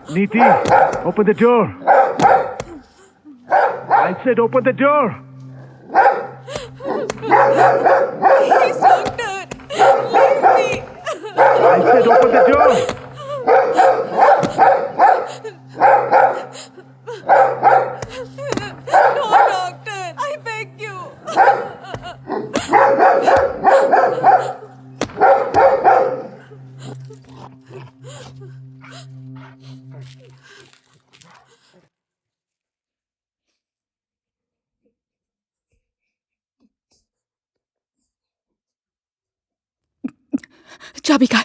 Neeti, open the door. I said open the door. Please, doctor. Leave me. I said open the door. No, doctor. I beg you. चाबी का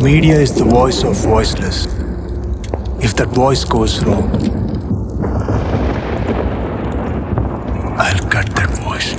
Media is the voice of voiceless. If that voice goes wrong, I'll cut that voice.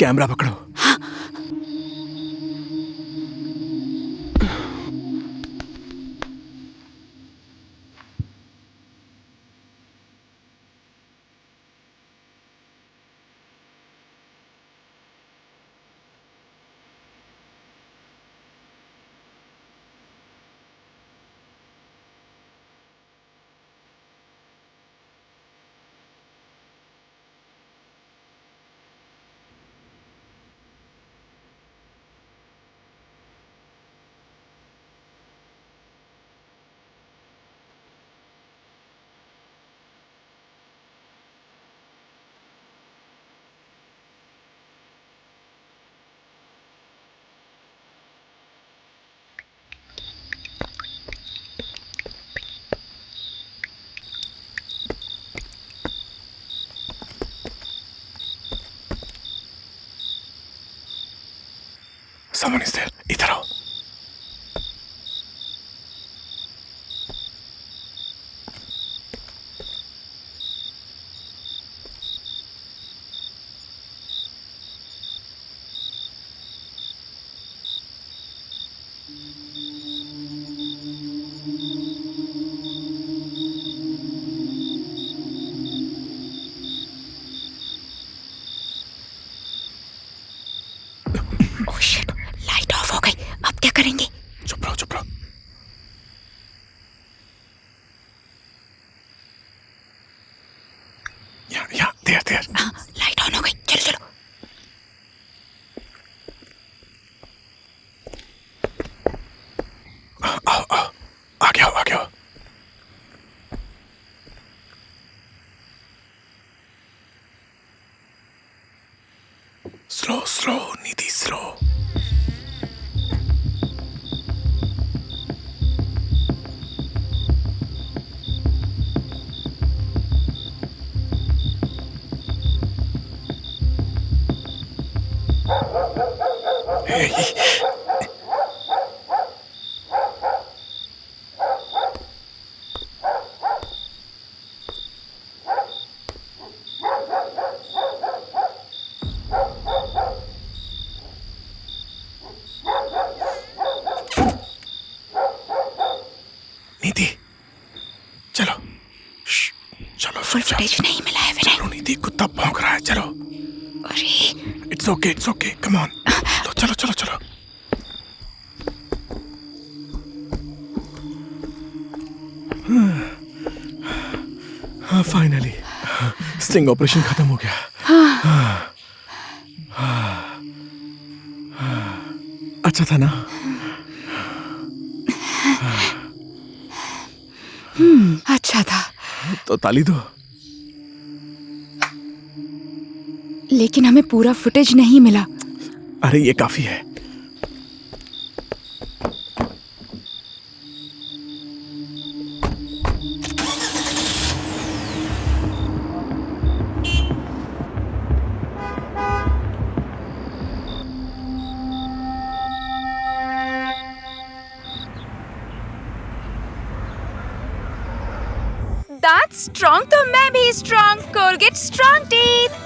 Camera पकड़ो। Someone is there. इधर आओ। Oh shit, light of हो गई। अब क्या करेंगे? चुप रहो, चुप रहो। यहाँ, देर। हाँ, लाइट ऑन हो गई। चलो चलो। आओ। आगे आओ। स्लो, नीति स्लो। नीति, चलो। चलो फुल फुटेज नहीं मिला है विनय। चलो नीति, कुत्ता भौंक रहा है, चलो। अरे इट्स ओके, कम ऑन। चलो। हाँ, फाइनली स्टिंग ऑपरेशन खत्म हो गया। अच्छा था ना? अच्छा था, तो ताली दो। लेकिन हमें पूरा फुटेज नहीं मिला। अरे ये काफी है। दांत स्ट्रॉन्ग तो मैं भी strong. Colgate strong teeth.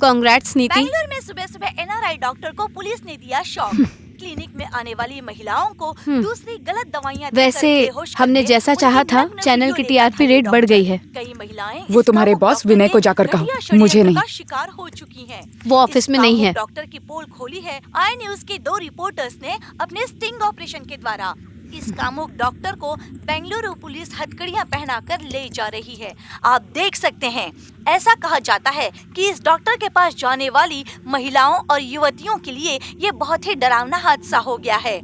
Congrats नीति। बेंगलुरु में सुबह सुबह एनआरआई डॉक्टर को पुलिस ने दिया शॉक। क्लिनिक में आने वाली महिलाओं को दूसरी गलत दवाइयां वैसे हमने जैसा चाहा था, चैनल की टीआरपी रेट बढ़ गई है। कई महिलाएं वो तुम्हारे बॉस विनय को जाकर कहो, मुझे नहीं। शिकार हो चुकी हैं। वो ऑफिस में नहीं है। डॉक्टर की पोल खोली है आई न्यूज के 2 रिपोर्टर्स ने अपने स्टिंग ऑपरेशन के द्वारा। इस कामुक डॉक्टर को बेंगलुरु पुलिस हथकड़ियां पहनाकर ले जा रही है। आप देख सकते हैं, ऐसा कहा जाता है कि इस डॉक्टर के पास जाने वाली महिलाओं और युवतियों के लिए ये बहुत ही डरावना हादसा हो गया है।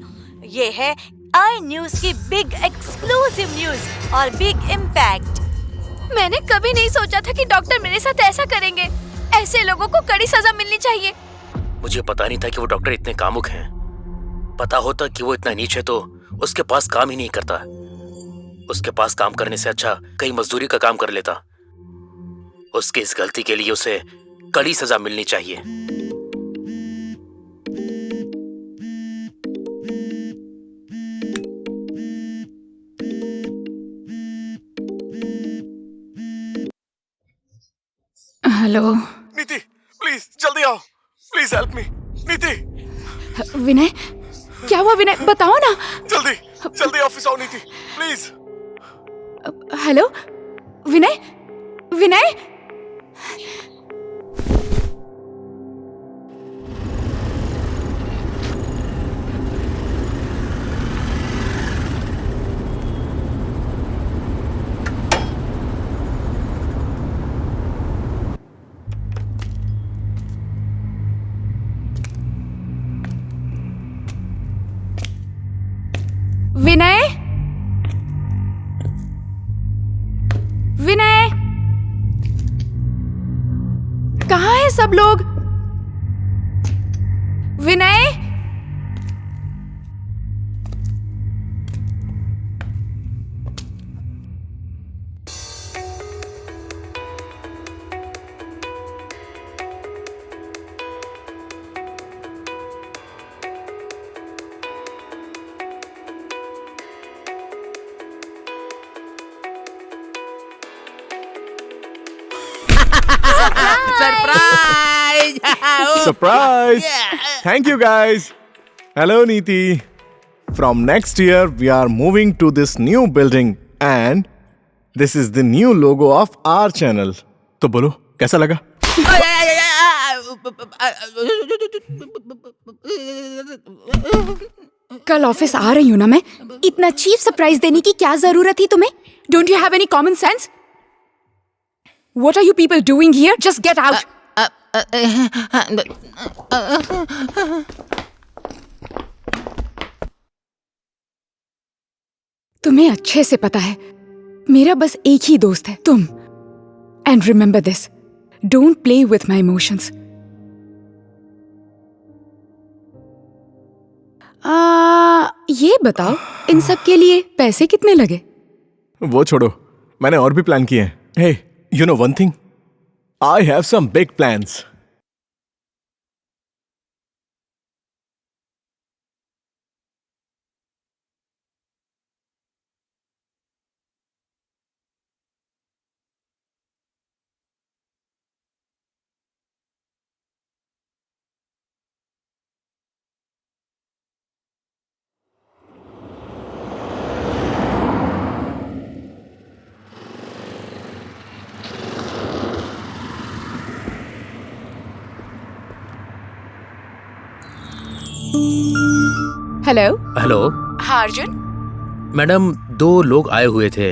ये है आई न्यूज की बिग एक्सक्लूसिव न्यूज और बिग इम्पैक्ट। मैंने कभी नहीं सोचा था कि डॉक्टर मेरे साथ ऐसा करेंगे। ऐसे लोगों को कड़ी सजा मिलनी चाहिए। मुझे पता नहीं था कि वो डॉक्टर इतने कामुक हैं। पता होता कि वो इतना नीच है तो उसके पास काम ही नहीं करता। उसके पास काम करने से अच्छा कहीं मजदूरी का काम कर लेता। उसकी इस गलती के लिए उसे कड़ी सजा मिलनी चाहिए। हेलो नीति प्लीज जल्दी आओ, प्लीज हेल्प मी। नीति विनय, क्या हुआ विनय, बताओ ना। जल्दी जल्दी ऑफिस आओ नीति प्लीज। हेलो विनय, विनय। विनय, विनय, कहाँ है सब लोग? विनय, surprise! Surprise! Thank you guys. Hello Neeti. From next year we are moving to this new building and this is the new logo of our channel. तो बोलो कैसा लगा? कल ऑफिस आ रही हूँ ना मैं, इतना चीप सरप्राइज देने की क्या जरूरत थी तुम्हें? Don't you have any common sense? What are you people doing here? Just get out. तुम्हें अच्छे से पता है मेरा बस एक ही दोस्त है, तुम। And remember this, don't play with my emotions. ये बताओ, इन सब के लिए पैसे कितने लगे? वो छोड़ो, मैंने और भी प्लान किए हैं। Hey, you know one thing? I have some big plans. Hello. Hello हाँ अर्जुन। मैडम, 2 लोग आए हुए थे,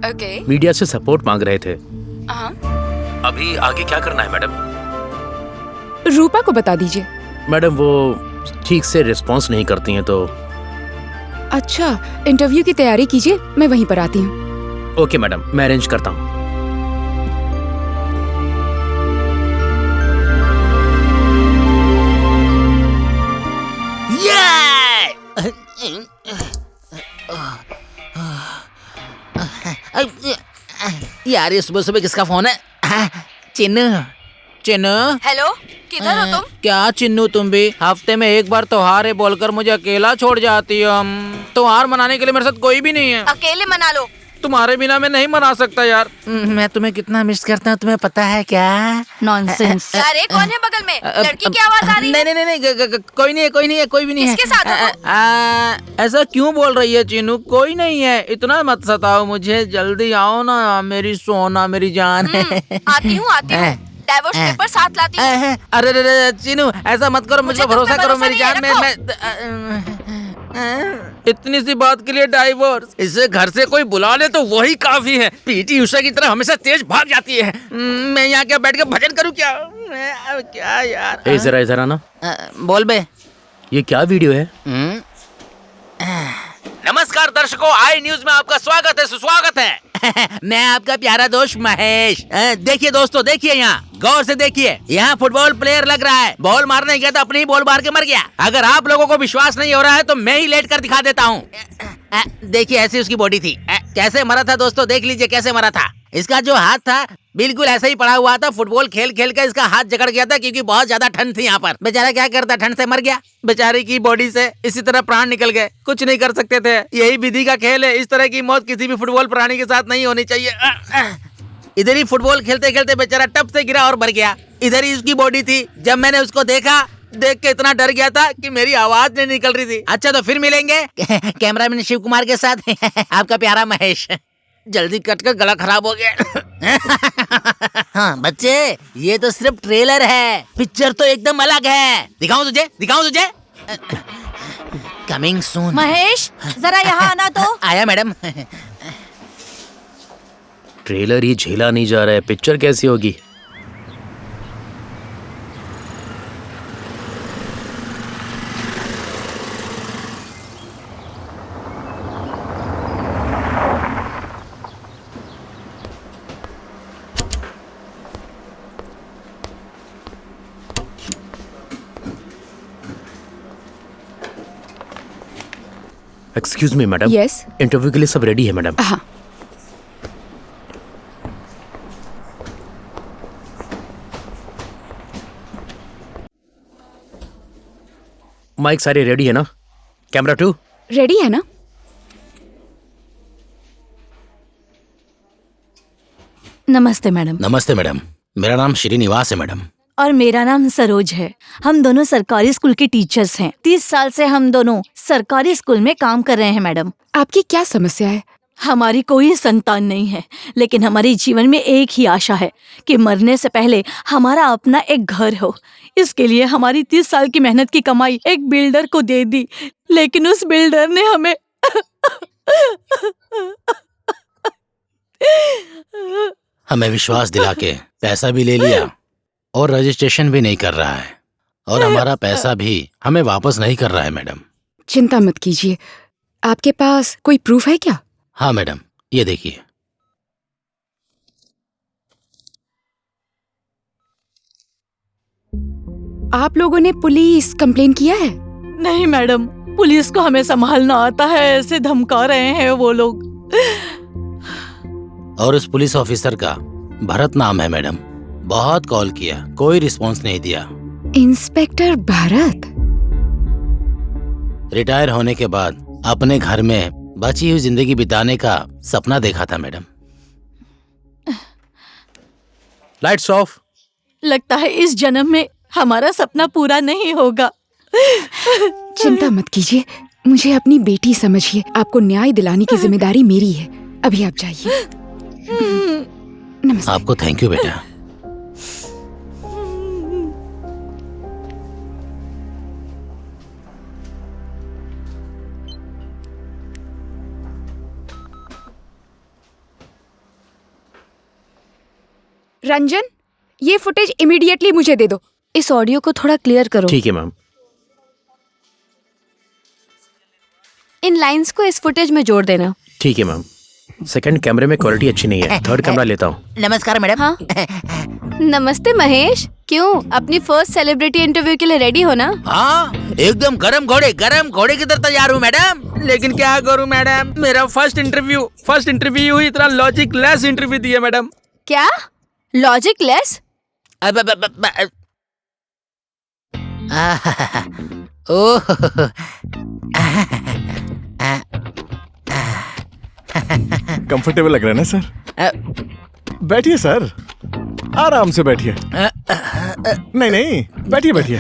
ओके। मीडिया से सपोर्ट मांग रहे थे। हाँ। अभी आगे क्या करना है मैडम? रूपा को बता दीजिए। मैडम वो ठीक से रिस्पॉन्स नहीं करती हैं तो। अच्छा, इंटरव्यू की तैयारी कीजिए, मैं वहीं पर आती हूँ। ओके मैडम, मैं अरेंज करता हूँ। यार ये सुबह सुबह किसका फोन है? चिन्नू, चिन्नू। हेलो, किधर हो तुम? क्या चिन्नू, तुम भी हफ्ते में एक बार त्योहार है बोलकर मुझे अकेला छोड़ जाती हो। त्योहार मनाने के लिए मेरे साथ कोई भी नहीं है। अकेले मना लो। तुम्हारे बिना मैं नहीं मना सकता यार। मैं तुम्हें कितना मिस करता हूँ, तुम्हें पता है क्या? नॉनसेंस। अरे कौन है बगल में? लड़की की आवाज आ रही है। नहीं, कोई नहीं है, कोई नहीं है, कोई भी नहीं है। किसके साथ हो तुम? ऐसा क्यों बोल रही है चिन्नू? कोई नहीं है, इतना मत सताओ मुझे, जल्दी आओ ना मेरी सोना, मेरी जान। आती हूँ। डाइवोर्स पेपर साथ लाती हूँ। अरे चिन्नू, ऐसा मत करो, मुझे भरोसा करो मेरी जान। इतनी सी बात के लिए डाइवोर्स? इसे घर से कोई बुला ले तो वही काफी है। पीटी उषा की तरह हमेशा तेज भाग जाती है। मैं यहाँ क्या बैठ के भजन करूँ क्या? क्या यार। जरा इधर आना। बोल बे। ये क्या वीडियो है? नमस्कार दर्शकों, आई न्यूज में आपका स्वागत है, सुस्वागत है। मैं आपका प्यारा दोस्त महेश। देखिए दोस्तों, देखिए यहाँ गौर से देखिए, यहाँ फुटबॉल प्लेयर लग रहा है। बॉल मारने गया तो अपनी ही बॉल मार के मर गया। अगर आप लोगों को विश्वास नहीं हो रहा है तो मैं ही लेट कर दिखा देता हूँ। देखिए ऐसी उसकी बॉडी थी। कैसे मरा था दोस्तों, देख लीजिए कैसे मरा था। इसका जो हाथ था बिल्कुल ऐसा ही पड़ा हुआ था। फुटबॉल खेल खेल कर इसका हाथ जकड़ गया था क्योंकि बहुत ज्यादा ठंड थी यहाँ पर। बेचारा क्या करता, ठंड से मर गया। बेचारे की बॉडी से इसी तरह प्राण निकल गए। कुछ नहीं कर सकते थे, यही विधि का खेल है। इस तरह की मौत किसी भी फुटबॉल प्राणी के साथ नहीं होनी चाहिए। इधर ही फुटबॉल खेलते खेलते बेचारा टप से गिरा और मर गया। इधर ही उसकी बॉडी थी। जब मैंने उसको देखा, देख के इतना डर गया था कि मेरी आवाज नहीं निकल रही थी। अच्छा तो फिर मिलेंगे कैमरामैन शिव कुमार के साथ आपका प्यारा महेश। जल्दी कट कर गला खराब हो गया। हाँ बच्चे, ये तो सिर्फ ट्रेलर है, पिक्चर तो एकदम अलग है। दिखाऊं तुझे? Coming soon. महेश, जरा यहाँ आना तो। आया मैडम। ट्रेलर ही झेला नहीं जा रहा है, पिक्चर कैसी होगी? Excuse me madam. Yes? Interview के लिए सब रेडी है मैडम। हाँ। माइक सारे रेडी है ना? कैमरा 2 रेडी है ना? नमस्ते मैडम। नमस्ते मैडम, मेरा नाम श्रीनिवास है मैडम। और मेरा नाम सरोज है। हम दोनों सरकारी स्कूल के टीचर्स हैं। 30 साल से हम दोनों सरकारी स्कूल में काम कर रहे हैं मैडम। आपकी क्या समस्या है? हमारी कोई संतान नहीं है, लेकिन हमारे जीवन में एक ही आशा है कि मरने से पहले हमारा अपना एक घर हो। इसके लिए हमारी 30 साल की मेहनत की कमाई एक बिल्डर को दे दी, लेकिन उस बिल्डर ने हमें हमें विश्वास दिला के पैसा भी ले लिया और रजिस्ट्रेशन भी नहीं कर रहा है, और हमारा पैसा भी हमें वापस नहीं कर रहा है मैडम। चिंता मत कीजिए। आपके पास कोई प्रूफ है क्या? हाँ मैडम, ये देखिए। आप लोगों ने पुलिस कंप्लेन किया है? नहीं मैडम, पुलिस को हमें संभालना आता है, ऐसे धमका रहे हैं वो लोग। और उस पुलिस ऑफिसर का भरत नाम है मैडम। बहुत कॉल किया, कोई रिस्पॉन्स नहीं दिया। इंस्पेक्टर भरत? रिटायर होने के बाद अपने घर में बची हुई जिंदगी बिताने का सपना देखा था मैडम। Lights off. लगता है इस जन्म में हमारा सपना पूरा नहीं होगा। चिंता मत कीजिए, मुझे अपनी बेटी समझिए। आपको न्याय दिलाने की जिम्मेदारी मेरी है। अभी आप जाइए। नमस्ते। आपको थैंक यू बेटा। रंजन, ये फुटेज इमीडिएटली मुझे दे दो। इस ऑडियो को थोड़ा क्लियर करो। ठीक है मैम। इन लाइंस को इस फुटेज में जोड़ देना। ठीक है मैम। सेकंड कैमरे में क्वालिटी अच्छी नहीं है, थर्ड कैमरा लेता हूँ। नमस्कार मैडम। हाँ। नमस्ते महेश, क्यों अपनी फर्स्ट सेलिब्रिटी इंटरव्यू के लिए रेडी हो ना? हाँ, एकदम गरम घोड़े की तरह तैयार हूँ मैडम। लेकिन क्या करूँ मैडम, मेरा फर्स्ट इंटरव्यू ही इतना लॉजिक लेस इंटरव्यू दिया मैडम। क्या लॉजिक लेस? कंफर्टेबल लग रहा है ना सर? बैठिए सर, आराम से बैठिए। नहीं, बैठिए।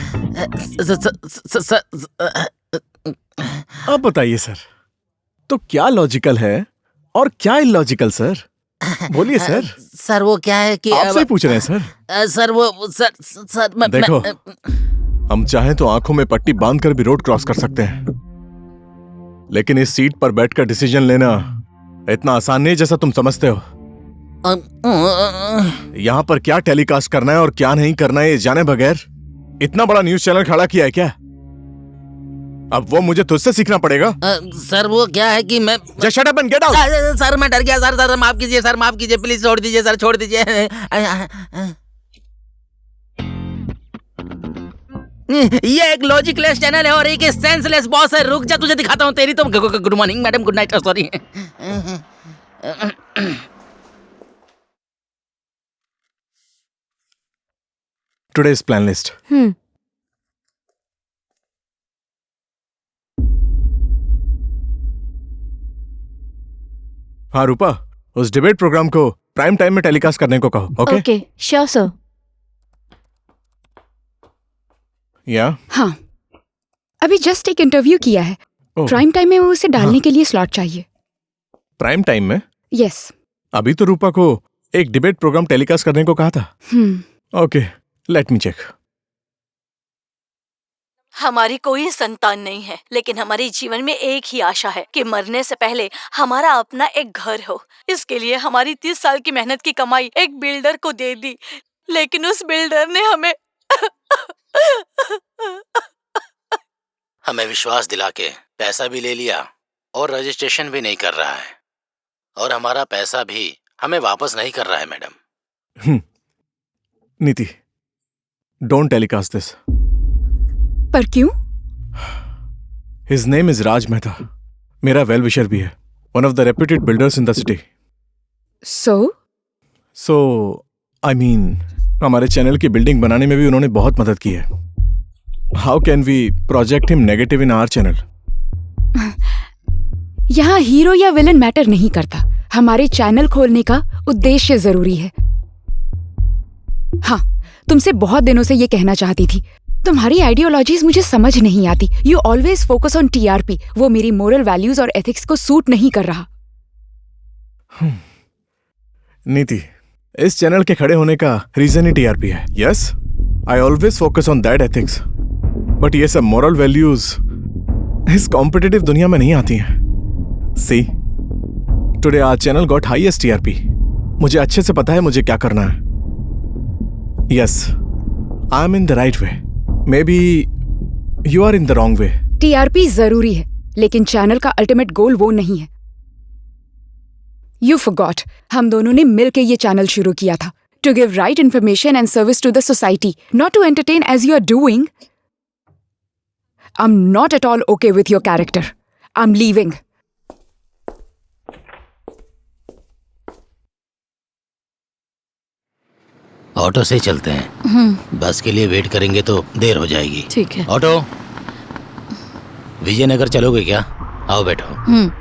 अब बताइए सर, तो क्या लॉजिकल है और क्या इलॉजिकल सर? बोलिए सर। सर वो क्या है कि आपसे ही पूछ रहे हैं सर। सर देखो, हम चाहें तो आंखों में पट्टी बांधकर भी रोड क्रॉस कर सकते हैं, लेकिन इस सीट पर बैठकर डिसीजन लेना इतना आसान नहीं जैसा तुम समझते हो। यहाँ पर क्या टेलीकास्ट करना है और क्या नहीं करना है ये जाने बगैर इतना बड़ा न्यूज चैनल खड़ा किया है क्या? अब वो मुझे तुझसे सीखना पड़ेगा। सर वो क्या है कि मैं Just shut up and get out! Sir मैं डर गया सर माफ कीजिए प्लीज छोड़ दीजिए। ये एक लॉजिकलेस चैनल है और एक सेंसलेस बॉस है। रुक जा, तुझे दिखाता हूँ तेरी तो। Good morning madam, good night, sorry. Today's plan list. हाँ रूपा, उस डिबेट प्रोग्राम को प्राइम टाइम में टेलीकास्ट करने को कहो, ओके? Okay, sure sir. या हाँ, अभी जस्ट एक इंटरव्यू किया है। ओह। प्राइम टाइम में वो उसे डालने के लिए स्लॉट चाहिए। प्राइम टाइम में? यस। अभी तो रूपा को एक डिबेट प्रोग्राम टेलीकास्ट करने को कहा था। Okay, let me check. हमारी कोई संतान नहीं है, लेकिन हमारे जीवन में एक ही आशा है कि मरने से पहले हमारा अपना एक घर हो। इसके लिए हमारी 30 साल की मेहनत की कमाई एक बिल्डर को दे दी, लेकिन उस बिल्डर ने हमें विश्वास दिला के पैसा भी ले लिया और रजिस्ट्रेशन भी नहीं कर रहा है, और हमारा पैसा भी हमें वापस नहीं कर रहा है मैडम। नीति, डोंट टेलीकास्ट दिस। पर क्यों? His name is Raj Mehta, मेरा वेल विशर भी है, one of the reputed builders in the city. So I mean हमारे चैनल की बिल्डिंग बनाने में भी उन्होंने बहुत मदद की है। How can we project him negative in our channel? यहाँ हीरो या विलन मैटर नहीं करता, हमारे चैनल खोलने का उद्देश्य जरूरी है। हाँ, तुमसे बहुत दिनों से ये कहना चाहती थी। तुम्हारी आइडियोलॉजीज मुझे समझ नहीं आती। You always focus on TRP. वो मेरी मोरल वैल्यूज और एथिक्स को सूट नहीं कर रहा। नीति, इस चैनल के खड़े होने का रीजन ही टीआरपी है। Yes, I always focus on that ethics, but ये सब मोरल वैल्यूज इस कॉम्पिटिटिव दुनिया में नहीं आती हैं। See, today our channel got highest TRP. मुझे अच्छे से पता है मुझे क्या करना है। Yes, I am in the right way, may be you are in the wrong way. TRP जरूरी है, लेकिन चैनल का अल्टीमेट गोल वो नहीं है। यू फॉरगॉट, हम दोनों ने मिलकर ये चैनल शुरू किया था to give right information and service to the society, not to entertain as you are doing. I am not at all okay with your character. I am leaving. Auto से चलते हैं, बस के लिए वेट करेंगे तो देर हो जाएगी। ठीक है। ऑटो, विजयनगर चलोगे क्या? आओ बैठो।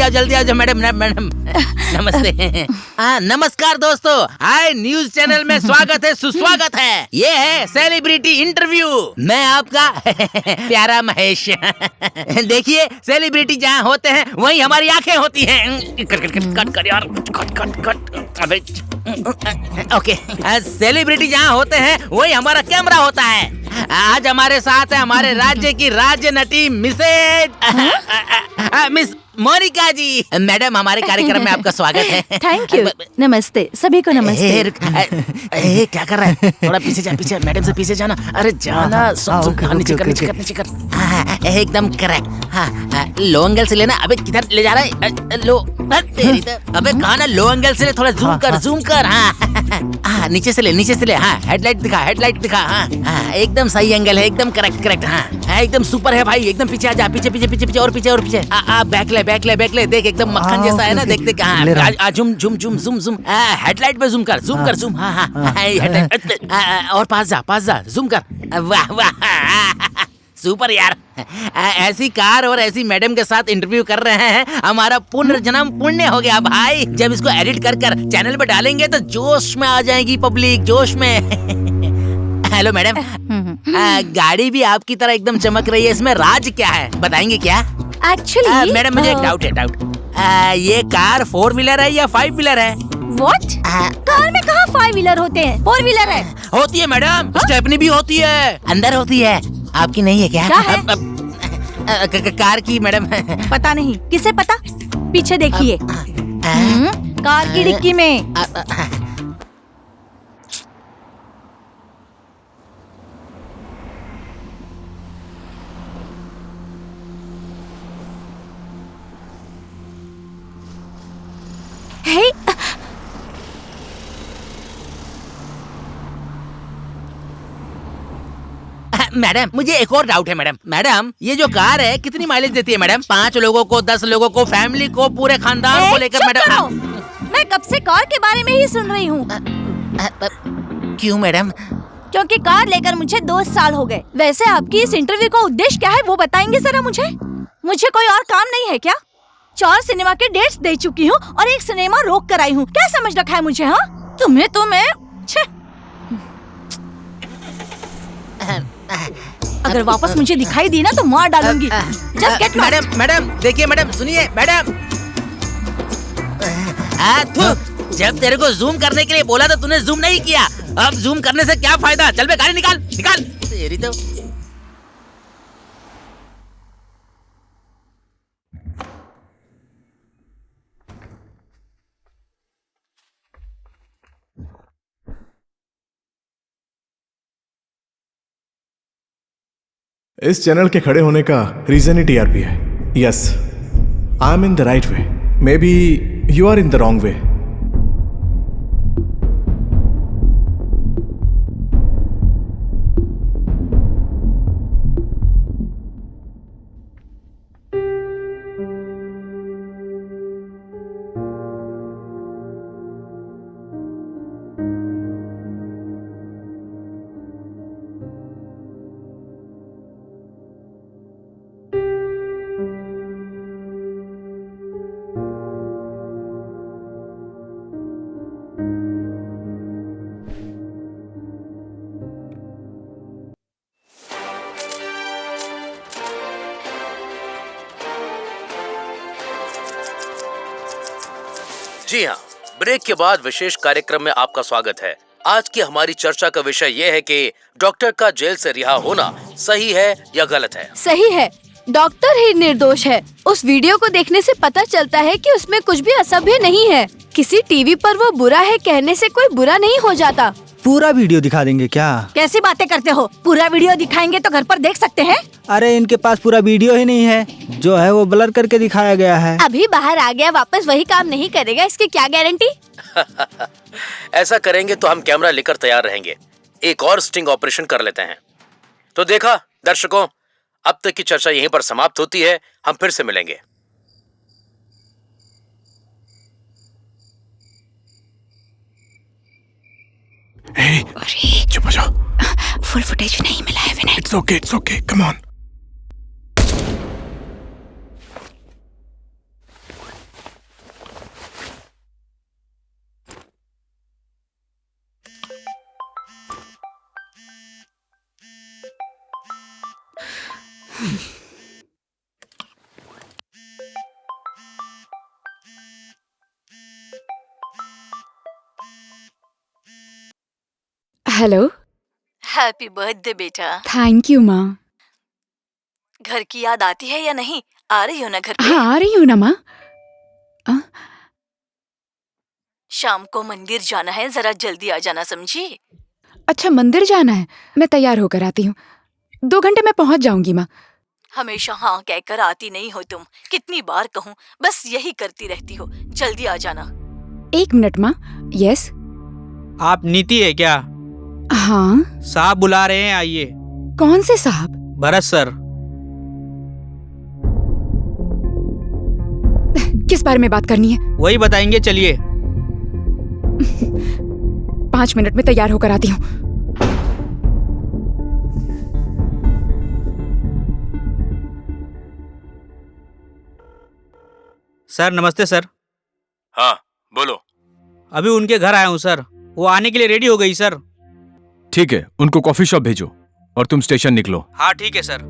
जल्दी आओ मैडम। नमस्ते। नमस्कार दोस्तों, हाय न्यूज चैनल में स्वागत है, सुस्वागत है। ये है सेलिब्रिटी इंटरव्यू। मैं आपका प्यारा महेश। देखिए, सेलिब्रिटी जहाँ होते हैं वहीं हमारी आंखें होती हैं। कट कर यार, कट। अबे ओके, सेलिब्रिटी जहाँ होते हैं वही हमारा कैमरा होता है। आज हमारे साथ है हमारे राज्य की राज्य नटी मिस मोनिका जी। मैडम, हमारे कार्यक्रम में आपका स्वागत है। Thank you. नमस्ते सभी को, नमस्ते। क्या कर रहा है? थोड़ा पीछे जा, पीछे मैडम से पीछे जाना। अरे जाना, नीचे कर। एकदम करेक्ट। लो एंगल से लेना। अबे किधर ले जा रहा है? लो तेरी तो। अबे कहा ना, लो एंगल से ले, थोड़ा जूम कर। हाँ, नीचे से ले। हाँ, हेडलाइट दिखा। हाँ, एकदम सही एंगल है, एकदम करेक्ट। हाँ, एकदम सुपर है भाई। एकदम पीछे आ जा, पीछे और पीछे। बैक ले। देख, एकदम मक्खन जैसा है ना। देख। हाँ, झूम। हेडलाइट पे जूम कर। हाँ, हेडलाइट। और पास जा, जूम कर। वाह, सुपर यार। ऐसी कार और ऐसी मैडम के साथ इंटरव्यू कर रहे हैं, हमारा पुनर्जन्म पुण्य हो गया भाई। जब इसको एडिट कर चैनल पे डालेंगे तो जोश में आ जाएगी पब्लिक, जोश में। हेलो मैडम, गाड़ी भी आपकी तरह एकदम चमक रही है। इसमें राज क्या है, बताएंगे क्या? एक्चुअली मैडम, मुझे एक डाउट है। ये कार 4 व्हीलर है या 5 व्हीलर है? व्हाट? कार में कहाँ 5 व्हीलर होते हैं? 4 व्हीलर है। होती है मैडम, स्टेपनी भी होती है, अंदर होती है। आपकी नहीं है क्या? क्या है? कार की मैडम। पता नहीं, किसे पता? पीछे देखिए, कार की डिक्की में। Hey, मैडम मुझे एक और डाउट है मैडम। मैडम ये जो कार है कितनी माइलेज देती है मैडम? 5 लोगों को, 10 लोगों को, फैमिली को, पूरे खानदान को लेकर चुप मैडम? करो। मैं कब से कार के बारे में ही सुन रही हूँ। क्यों मैडम? क्योंकि कार लेकर मुझे 2 साल हो गए। वैसे आपकी इस इंटरव्यू का उद्देश्य क्या है वो बताएंगे जरा मुझे? मुझे कोई और काम नहीं है क्या? 4 सिनेमा के डेट्स दे चुकी हूँ और 1 सिनेमा रोक कर आई हूँ। क्या समझ रखा है मुझे? हाँ तुम्हें तो मैं अगर वापस मुझे दिखाई दी ना तो मार डालूंगी। Just get lost। मैडम देखिए मैडम, सुनिए मैडम। जब तेरे को जूम करने के लिए बोला तो तूने जूम नहीं किया। अब जूम करने से क्या फायदा? चल बे गाड़ी निकाल। तेरी तो इस चैनल के खड़े होने का रीजन ही टीआरपी है। Yes, I am in the right way, may be you are in the wrong way. जी हाँ, ब्रेक के बाद विशेष कार्यक्रम में आपका स्वागत है। आज की हमारी चर्चा का विषय ये है कि डॉक्टर का जेल से रिहा होना सही है या गलत है। सही है, डॉक्टर ही निर्दोष है। उस वीडियो को देखने से पता चलता है कि उसमें कुछ भी असभ्य नहीं है। किसी टीवी पर वो बुरा है कहने से कोई बुरा नहीं हो जाता। पूरा वीडियो दिखा देंगे क्या? कैसी बातें करते हो? पूरा वीडियो दिखाएंगे तो घर पर देख सकते हैं। अरे इनके पास पूरा वीडियो ही नहीं है, जो है वो ब्लर करके दिखाया गया है। अभी बाहर आ गया, वापस वही काम नहीं करेगा, इसकी क्या गारंटी? ऐसा करेंगे तो हम कैमरा लेकर तैयार रहेंगे। एक और स्टिंग ऑपरेशन कर लेते हैं। तो देखा दर्शकों, अब तक की चर्चा यहीं पर समाप्त होती है। हम फिर से मिलेंगे। Hey, चुप हो जाओ। फुल फुटेज नहीं मिला है विनय। It's okay, come on. Hello. Happy birthday बेटा। थैंक यू माँ। घर की याद आती है या नहीं? आ रही हो ना घर पे? हाँ आ रही हूँ ना माँ। शाम को मंदिर जाना है, जरा जल्दी आ जाना, समझी? अच्छा मंदिर जाना है, मैं तैयार होकर आती हूँ। 2 घंटे में पहुँच जाऊंगी माँ। हमेशा हाँ कहकर आती नहीं हो तुम। कितनी बार कहूँ, बस यही करती रहती हो। जल्दी आ जाना। 1 मिनट माँ। यस। आप नीति है क्या? हाँ। साहब बुला रहे हैं, आइए। कौन से साहब? भरत सर। किस बारे में बात करनी है? वही बताएंगे, चलिए। 5 मिनट में तैयार होकर आती हूँ। सर नमस्ते सर। हाँ बोलो। अभी उनके घर आया हूँ सर, वो आने के लिए रेडी हो गई सर। ठीक है, उनको कॉफी शॉप भेजो और तुम स्टेशन निकलो। हाँ ठीक है सर।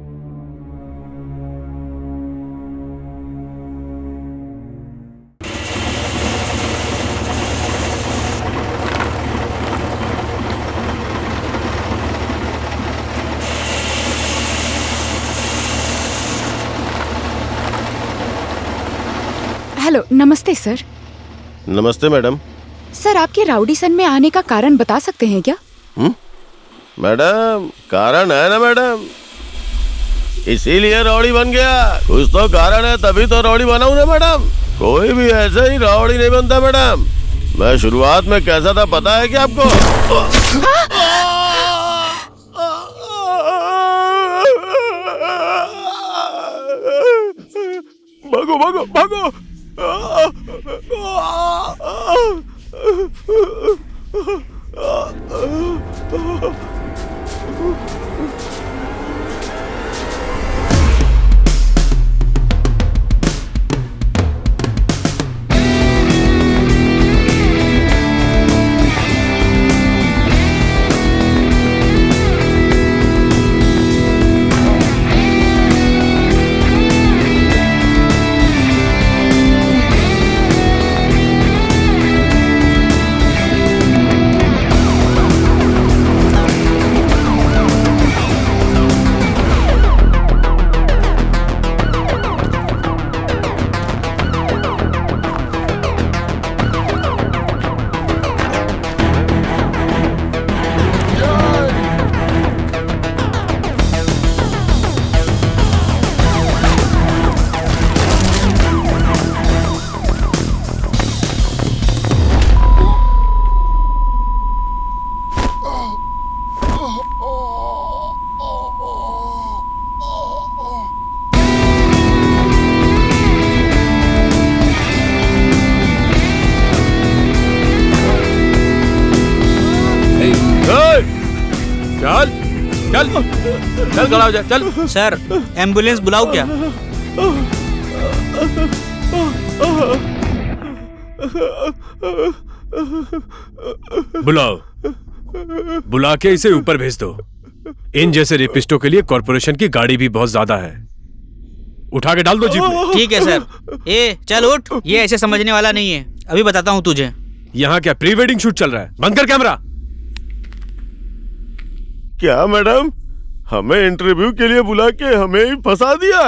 हेलो, नमस्ते सर। नमस्ते मैडम। सर आपके राउडी सन में आने का कारण बता सकते हैं क्या? मैडम कारण है ना मैडम, इसीलिए रौड़ी बन गया। कुछ तो कारण है तभी तो रौड़ी बना हूं ना मैडम। कोई भी ऐसे ही रौड़ी नहीं बनता मैडम। मैं शुरुआत में कैसा था पता है क्या आपको? भागो भागो भागो। चल खड़ा हो जा, चल। सर एम्बुलेंस बुलाओ क्या? बुलाओ, बुला के इसे ऊपर भेज दो। इन जैसे रेपिस्टों के लिए कॉर्पोरेशन की गाड़ी भी बहुत ज्यादा है। उठा के डाल दो जीप में। ठीक है सर। ए चल उठ, ये ऐसे समझने वाला नहीं है। अभी बताता हूँ तुझे। यहाँ क्या प्री वेडिंग शूट चल रहा है? बंद कर कैमरा। क्या मैडम, हमें इंटरव्यू के लिए बुला के हमें ही फंसा दिया?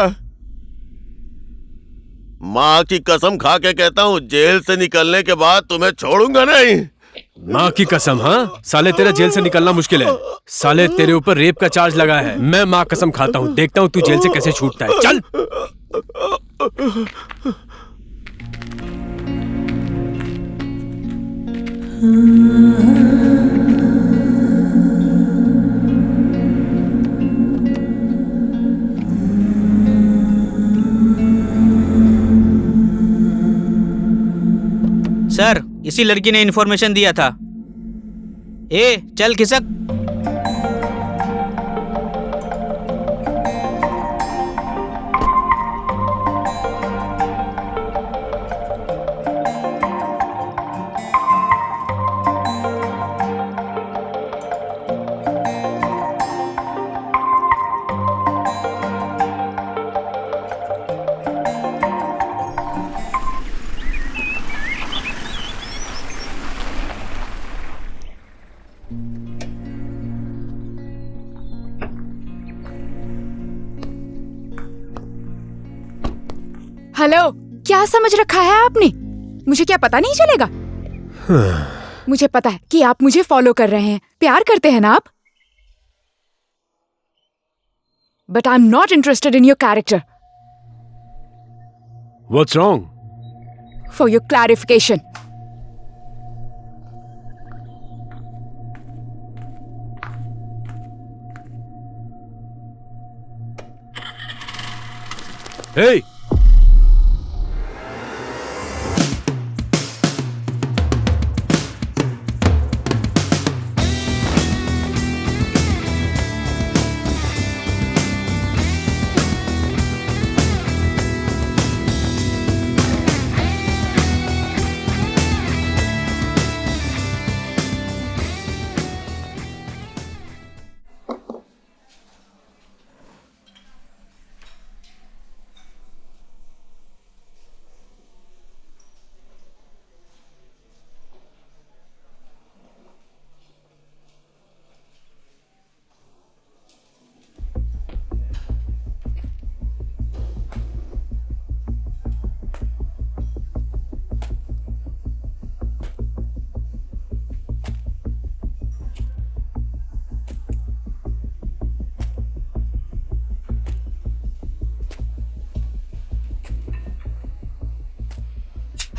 माँ की कसम खा के कहता हूँ, जेल से निकलने के बाद तुम्हें छोड़ूंगा नहीं। माँ की कसम? हाँ साले, तेरा जेल से निकलना मुश्किल है। साले तेरे ऊपर रेप का चार्ज लगा है। मैं माँ कसम खाता हूँ, देखता हूँ तू जेल से कैसे छूटता है। चल। सर इसी लड़की ने इन्फॉर्मेशन दिया था। ए चल खिसक। हेलो, क्या समझ रखा है आपने? मुझे क्या पता नहीं चलेगा? मुझे पता है कि आप मुझे फॉलो कर रहे हैं। प्यार करते हैं ना आप? But I am not interested in your character. What's wrong? For your clarification. Hey!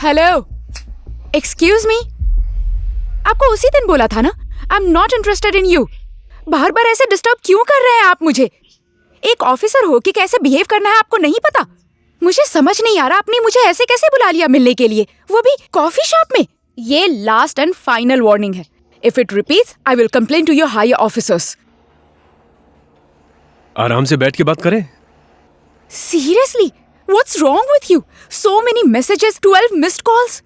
Hello, excuse me. आपको उसी दिन बोला था ना, I am not interested in you. बार बार ऐसे डिस्टर्ब क्यों कर रहे हैं आप मुझे? एक ऑफिसर हो के कैसे बिहेव करना है आपको नहीं पता? मुझे समझ नहीं आ रहा आपने मुझे ऐसे कैसे बुला लिया मिलने के लिए, वो भी कॉफी शॉप में। ये लास्ट एंड फाइनल वार्निंग है। If it repeats I will complain to your higher officers. आराम से बैठ के बात करें। Seriously, what's wrong with you? So many messages, 12 missed calls.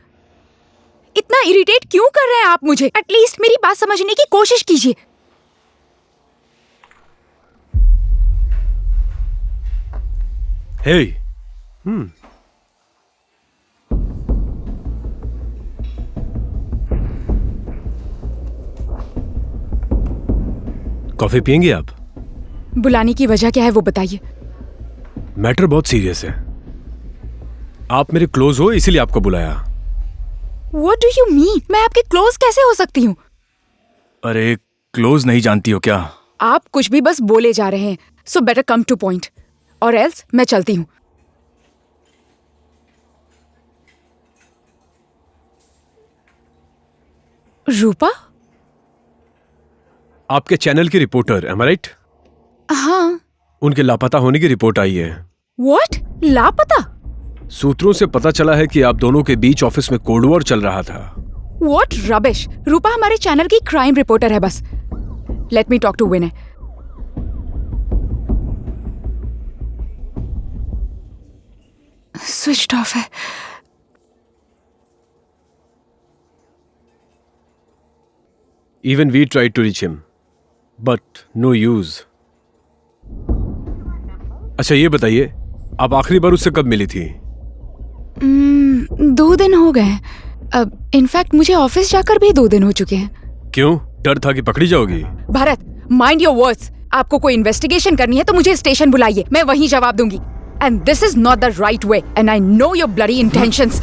इतना इरिटेट क्यों कर रहे हैं आप मुझे? एटलीस्ट मेरी बात समझने की कोशिश कीजिए। हे, कॉफी पियेंगे आप? बुलाने की वजह क्या है वो बताइए। मैटर बहुत सीरियस है। आप मेरे क्लोज हो इसीलिए आपको बुलाया। What do you mean? मैं आपके क्लोज कैसे हो सकती हूँ? अरे क्लोज नहीं जानती हो क्या? आप कुछ भी बस बोले जा रहे हैं। So better come two point, और एल्स मैं चलती हूँ। रूपा? आपके चैनल की रिपोर्टर, am I right? हाँ। उनके लापता होने की रिपोर्ट आई है। What? लापता? सूत्रों से पता चला है कि आप दोनों के बीच ऑफिस में कोल्ड वॉर चल रहा था। What rubbish! रूपा हमारे चैनल की क्राइम रिपोर्टर है बस। Let me talk to Vinay. Switched off है। Even we tried to reach him, but no use. अच्छा ये बताइए, आप आखिरी बार उससे कब मिली थी? 2 दिन हो गए। अब इनफैक्ट मुझे ऑफिस जाकर भी 2 दिन हो चुके हैं। क्यों? डर था कि पकड़ी जाओगी? Bharat, mind your words. आपको कोई इन्वेस्टिगेशन करनी है तो मुझे स्टेशन बुलाइए, मैं वहीं जवाब दूंगी। And this is not the right way, and I know your bloody intentions.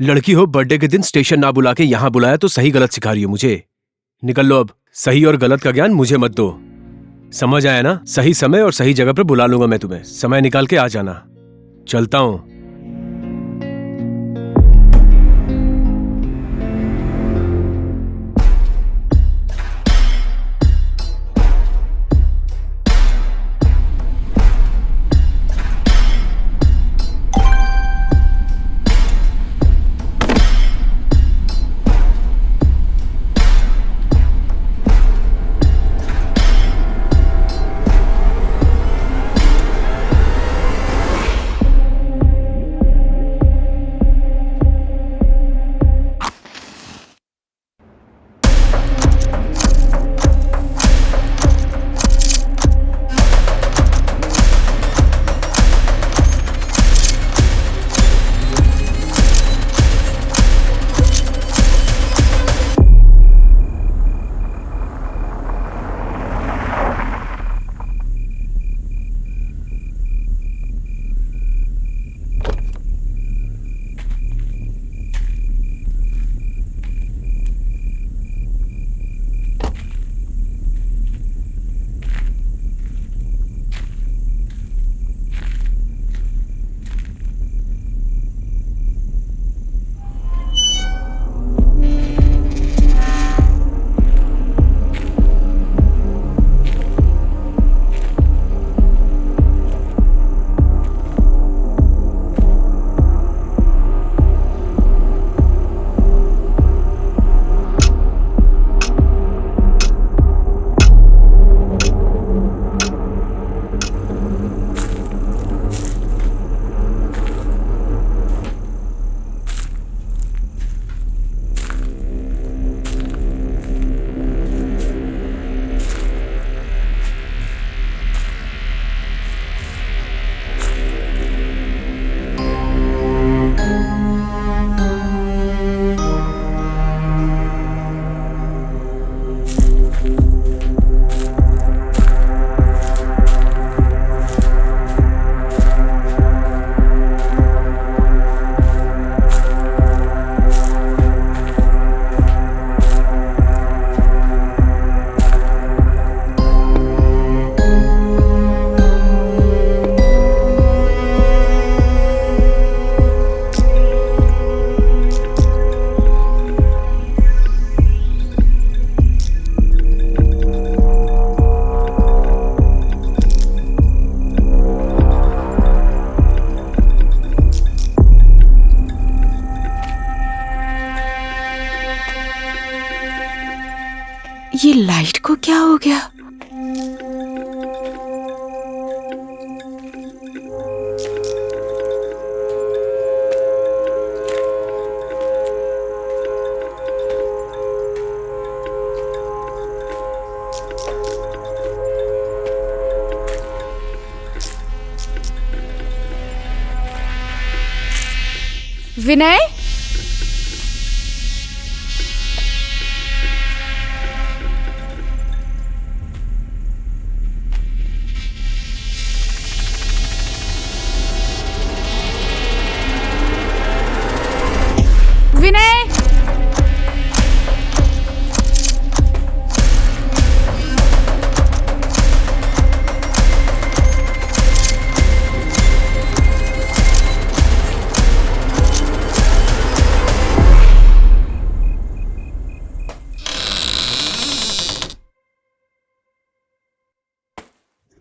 लड़की हो, बर्थडे के दिन स्टेशन ना बुला के यहाँ बुलाया तो सही गलत सिखा रही हो मुझे। निकल लो अब। सही और गलत का ज्ञान मुझे मत दो। समझ आया ना? सही समय और सही जगह पर बुला लूंगा मैं तुम्हें। समय निकाल के आ जाना। चलता हूं। ये लाइट को क्या हो गया? विनय, विनय,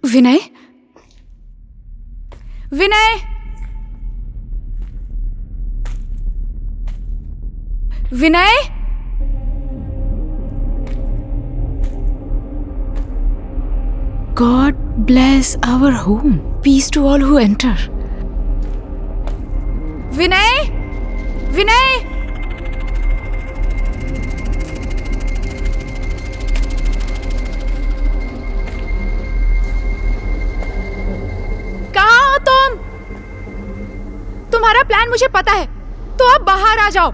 विनय, विनय, विनय, God bless our home. Peace to all who enter. विनय, विनय, तुम्हारा प्लान मुझे पता है, तो अब बाहर आ जाओ।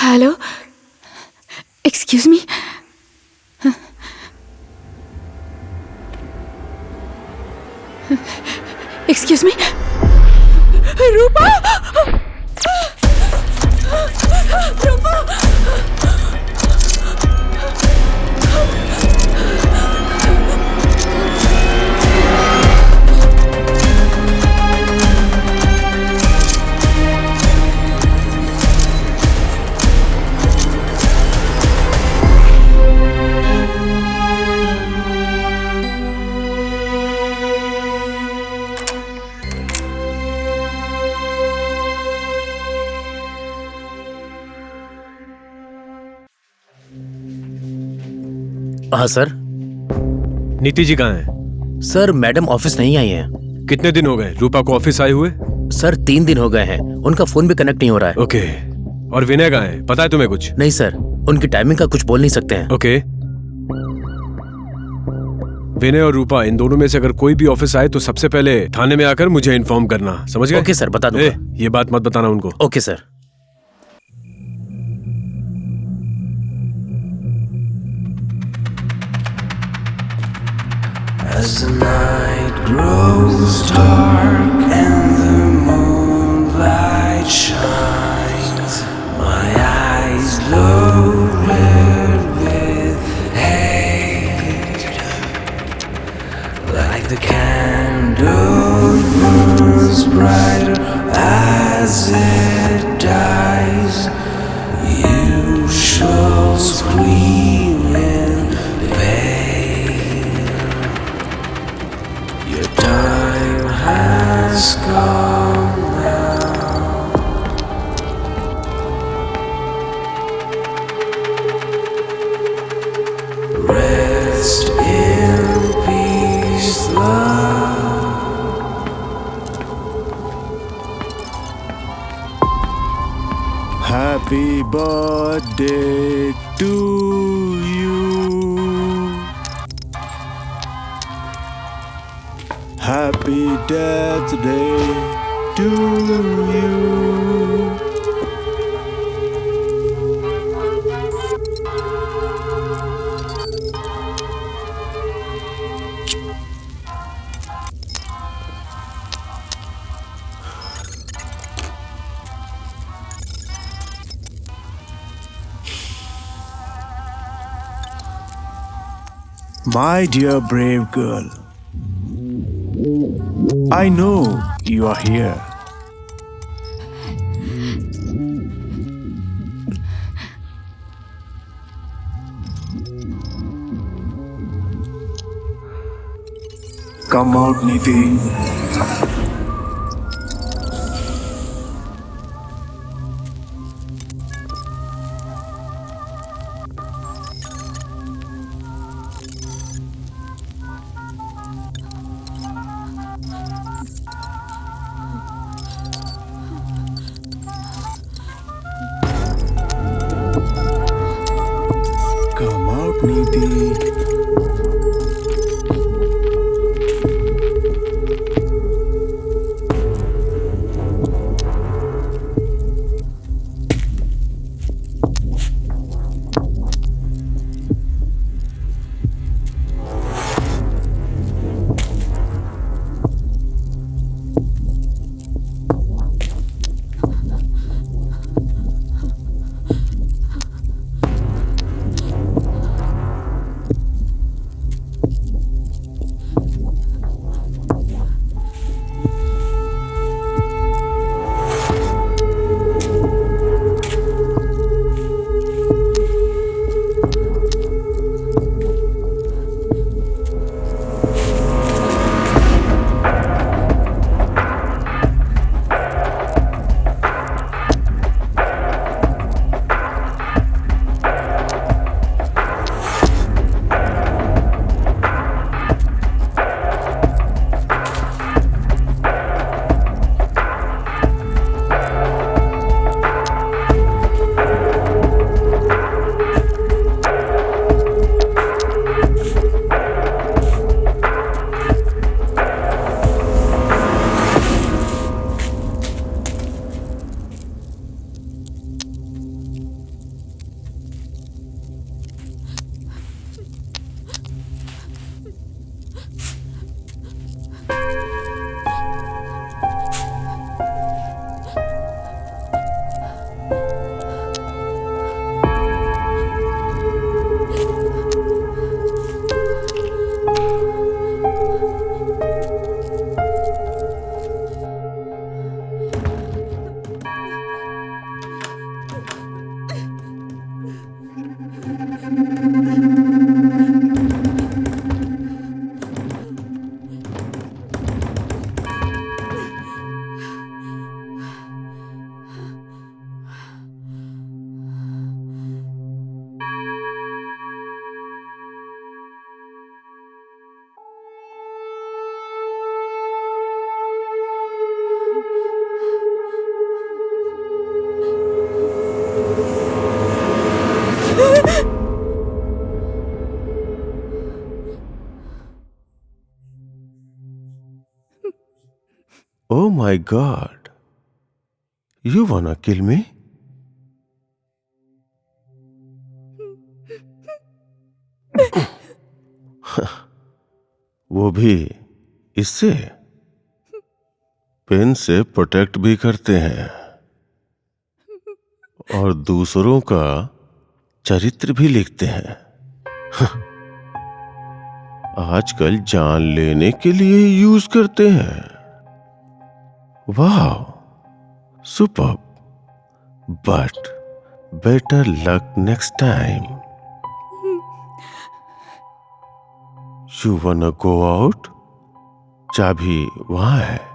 हेलो, एक्सक्यूज मी। Excuse me, रूपा, रूपा, हाँ सर। नीति जी कहाँ हैं? सर मैडम ऑफिस नहीं आई हैं। कितने दिन हो गए रूपा को ऑफिस आए हुए? सर 3 दिन हो गए हैं, उनका फोन भी कनेक्ट नहीं हो रहा है। ओके, और विनय कहाँ है? पता है तुम्हें कुछ? नहीं सर, उनकी टाइमिंग का कुछ बोल नहीं सकते हैं। ओके, विनय और रूपा इन दोनों में से अगर कोई भी ऑफिस आए तो सबसे पहले थाने में आकर मुझे इन्फॉर्म करना, समझ गए? ओके सर, बता दूंगा। ये बात मत बताना उनको। Okay sir. As the night grows dark and the moonlight shines, my eyes glow red with hate. Like the candle burns brighter as it dies, you shall scream in pain. Your time has come now. Rest in peace, love. Happy birthday to you. Happy Death Day to you. My dear brave girl, I know You are here. Come out, Niti. Come out, Niti. Oh my God. You wanna kill me? वो भी इससे pen से protect भी करते हैं और दूसरों का चरित्र भी लिखते हैं। आजकल जान लेने के लिए यूज करते हैं। वाह, superb, but better luck next time. You wanna go out? चाबी वहां है।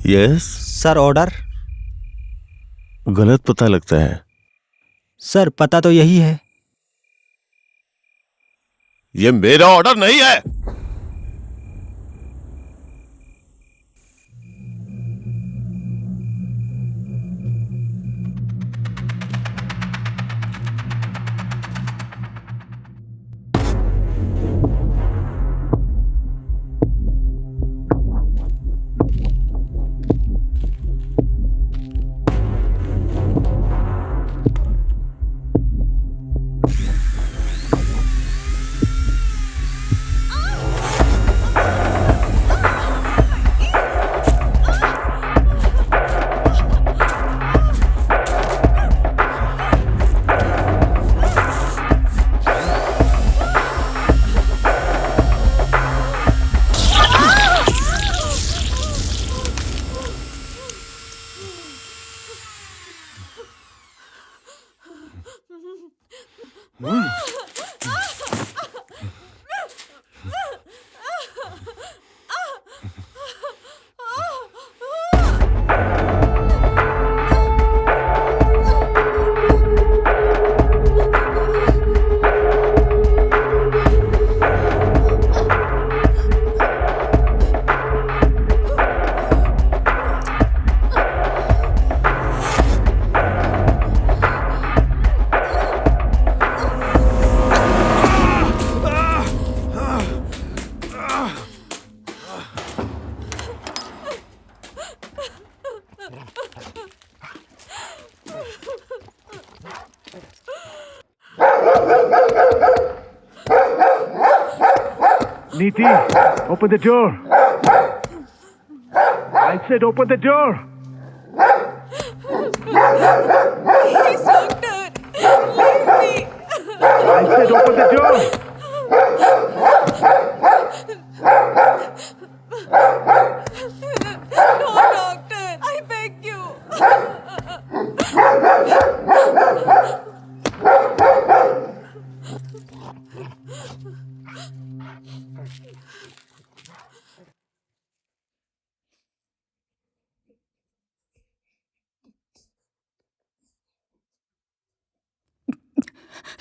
Yes sir order. गलत पता लगता है। सर पता तो यही है। ये मेरा ऑर्डर नहीं है। Neeti, open the door. I said open the door. Please, doctor, leave me. I said open the door. No, doctor, I beg you.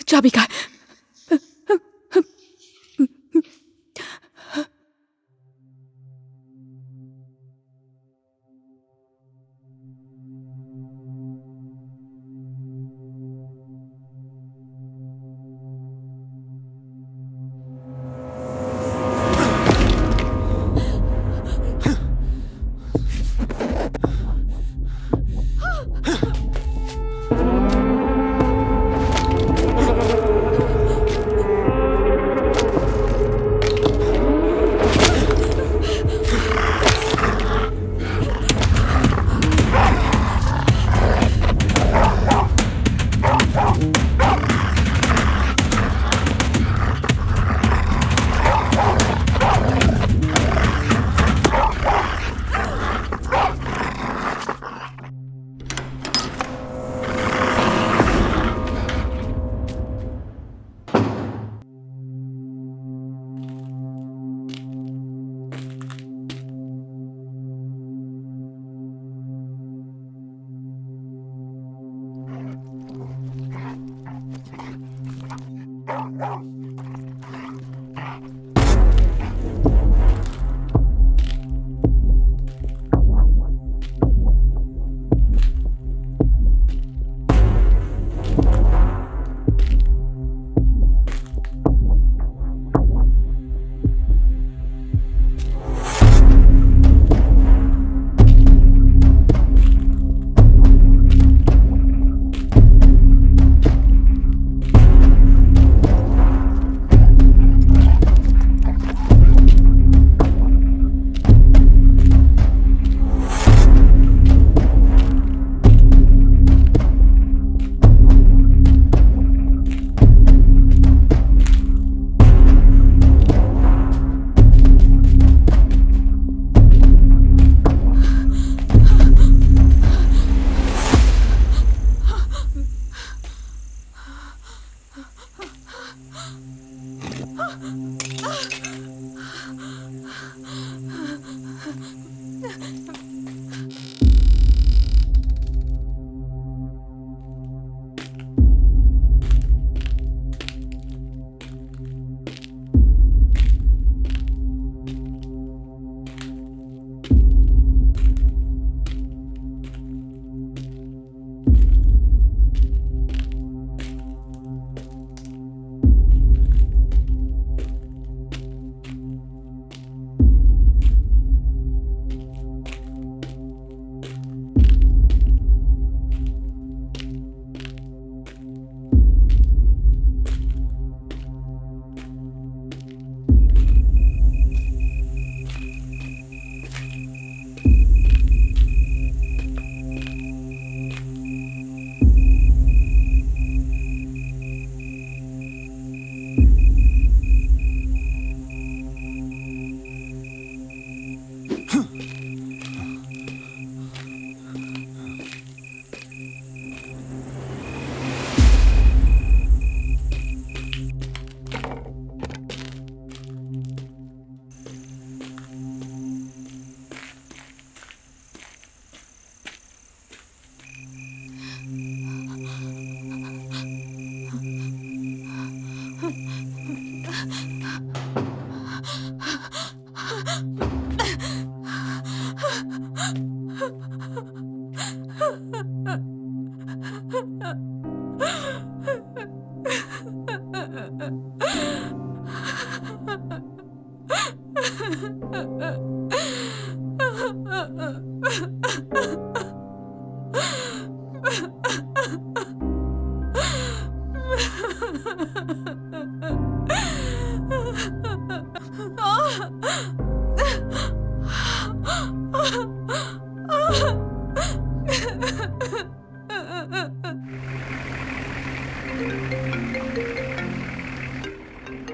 चाबी का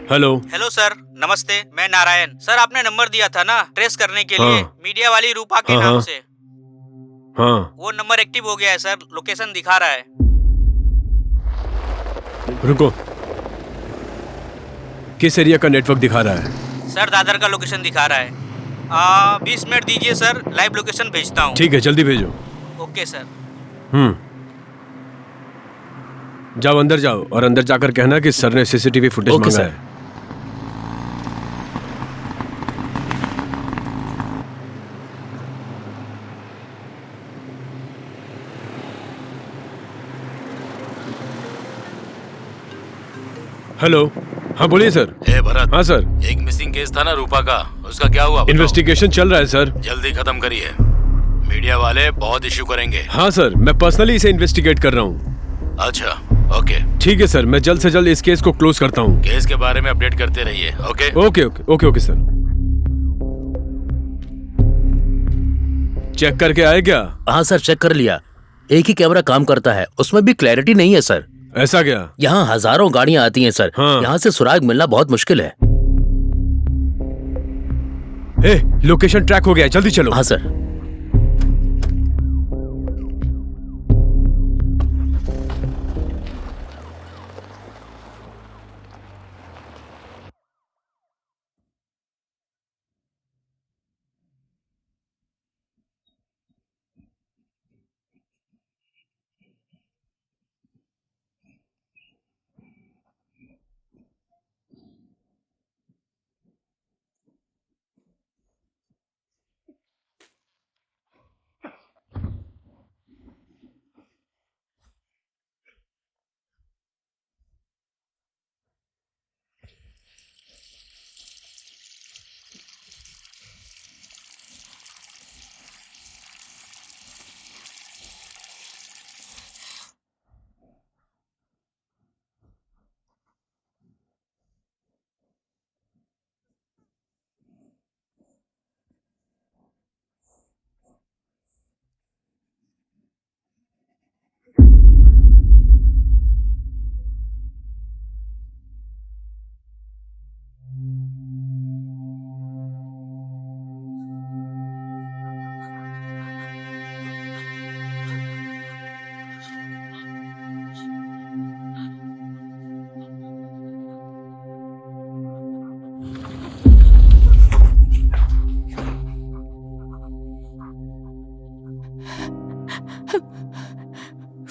हेलो। हेलो सर, नमस्ते, मैं नारायण। सर आपने नंबर दिया था ना ट्रेस करने के लिए, मीडिया वाली रूपा के नाम से। हाँ, वो नंबर एक्टिव हो गया है सर, लोकेशन दिखा रहा है। रुको, किस एरिया का नेटवर्क दिखा रहा है? सर दादर का लोकेशन दिखा रहा है। 20 मिनट दीजिए सर, लाइव लोकेशन भेजता हूँ। ठीक है, जल्दी भेजो। Okay sir. जाओ अंदर जाओ और अंदर जाकर कहना कि सर ने सीसीटीवी फुटेज मांगा है। हेलो, हाँ बोलिए सर। ए भरत। हाँ सर। एक मिसिंग केस था ना रूपा का, उसका क्या हुआ? इन्वेस्टिगेशन चल रहा है सर। जल्दी खत्म करिए, मीडिया वाले बहुत इश्यू करेंगे। हाँ सर, मैं पर्सनली इसे इन्वेस्टिगेट कर रहा हूँ। अच्छा, ओके। ठीक है सर, मैं जल्द से जल्द इस केस को क्लोज करता हूँ। केस के बारे में अपडेट करते रहिए। Okay okay okay okay okay sir. Check करके आए क्या? हाँ सर, चेक कर लिया। एक ही कैमरा काम करता है, उसमें भी क्लैरिटी नहीं है सर। ऐसा क्या? यहाँ हजारों गाड़ियाँ आती हैं सर। हाँ। यहाँ से सुराग मिलना बहुत मुश्किल है। लोकेशन ट्रैक हो गया है, जल्दी चलो। हाँ सर।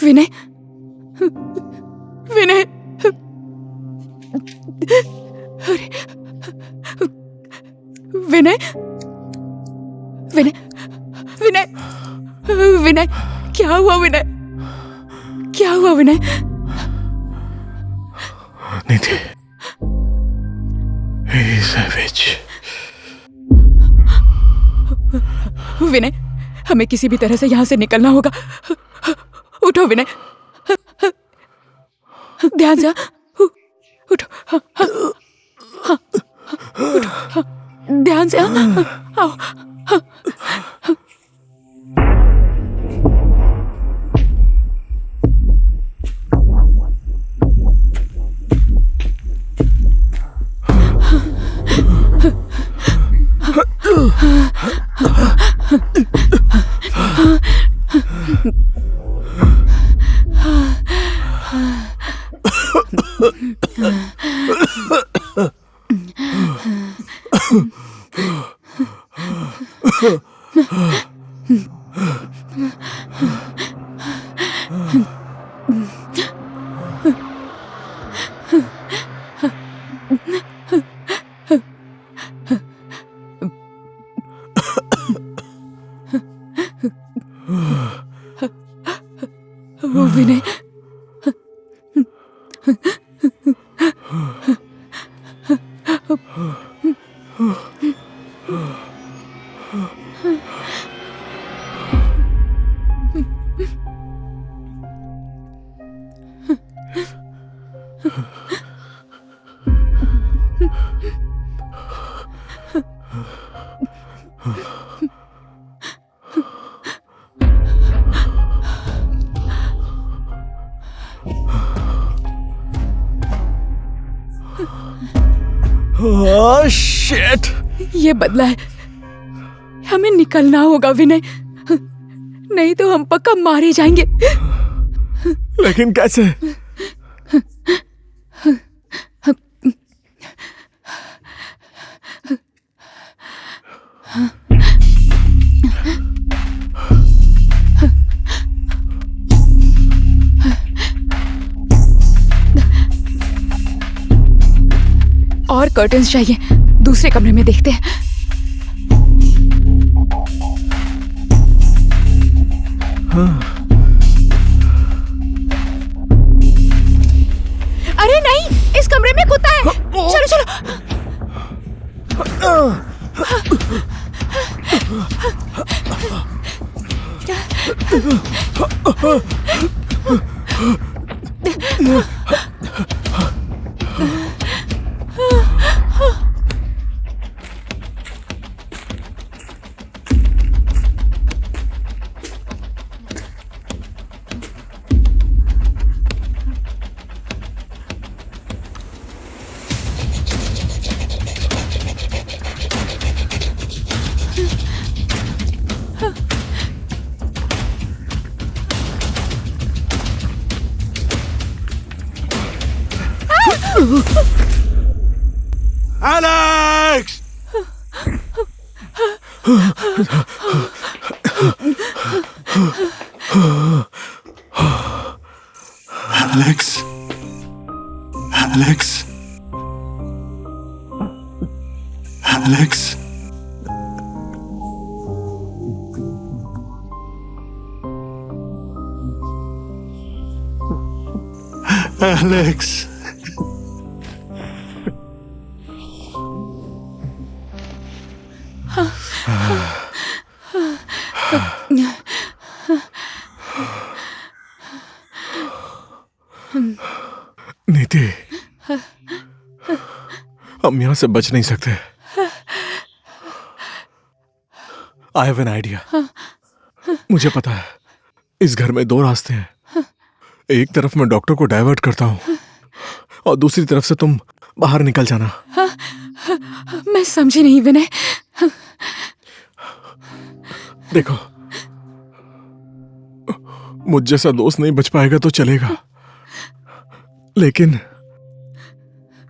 विनय, विनय, अरे विनय, विनय, विनय, विनय, क्या हुआ विनय? क्या हुआ विनय? निधि, he's a witch. विनय, हमें किसी भी तरह से यहाँ से निकलना होगा। उठो विनय, ध्यान से, उठो, हाँ, हाँ, हाँ, उठो, हाँ, ध्यान से, आओ, हाँ, विनय, ओह शिट! ये बदला है। हमें निकलना होगा विनय, नहीं तो हम पक्का मारे जाएंगे। लेकिन कैसे? और कर्टन्स चाहिए, दूसरे कमरे में देखते हैं। अरे नहीं, इस कमरे में कुत्ता है। चलो चलो। Alex! Alex? Alex? Alex? Alex? नीति, हम यहां से बच नहीं सकते। I have an idea. मुझे पता है, इस घर में दो रास्ते हैं। एक तरफ मैं डॉक्टर को डाइवर्ट करता हूं और दूसरी तरफ से तुम बाहर निकल जाना। मैं समझी नहीं विनय। देखो, मुझ जैसा दोस्त नहीं बच पाएगा तो चलेगा, लेकिन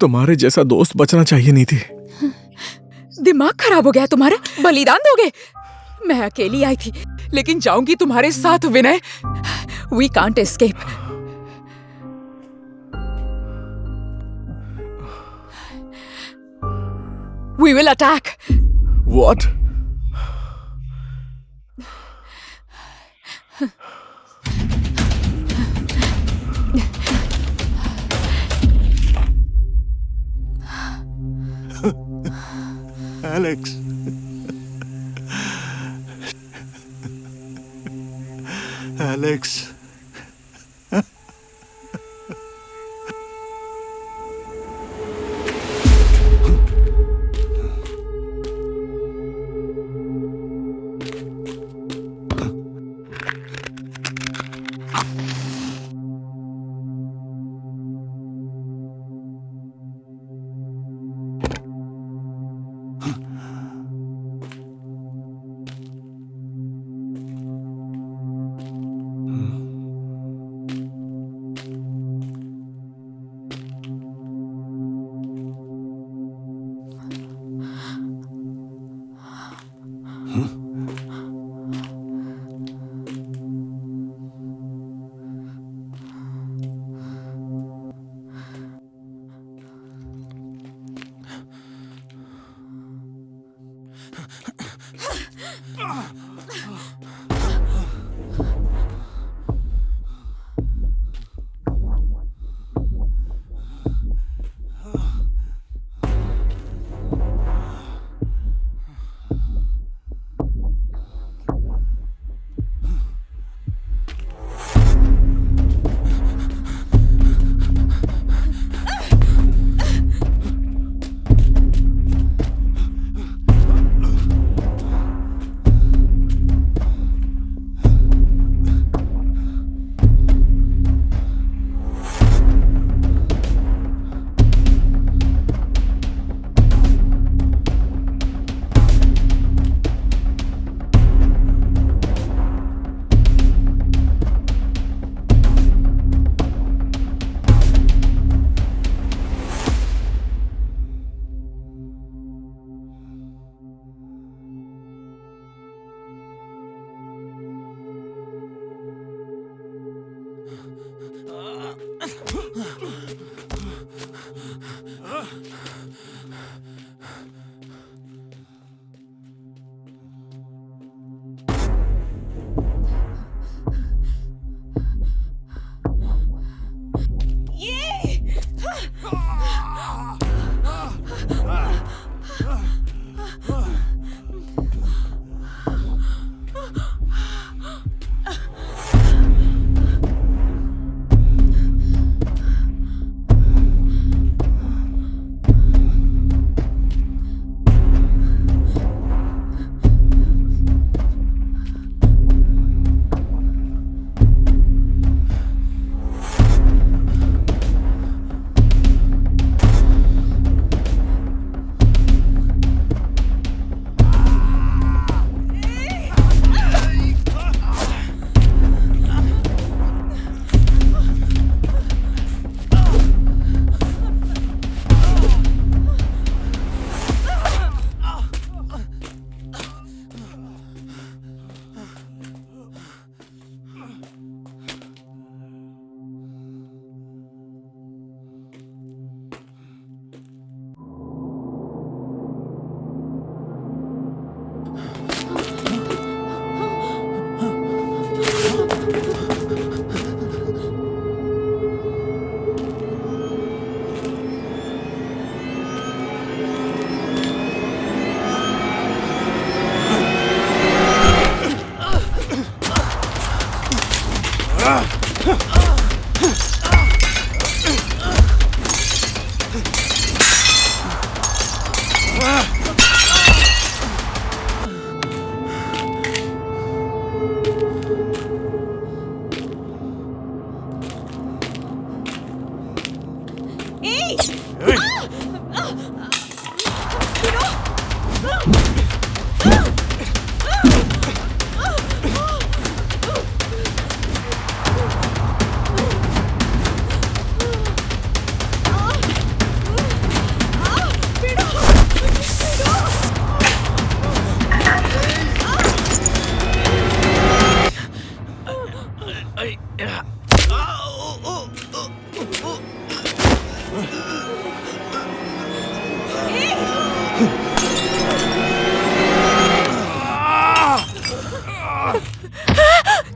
तुम्हारे जैसा दोस्त बचना चाहिए नीति। दिमाग खराब हो गया तुम्हारा? बलिदान दोगे? मैं अकेली आई थी, लेकिन जाऊंगी तुम्हारे साथ Vinay. We can't escape. We will attack. What? Alex. Alex.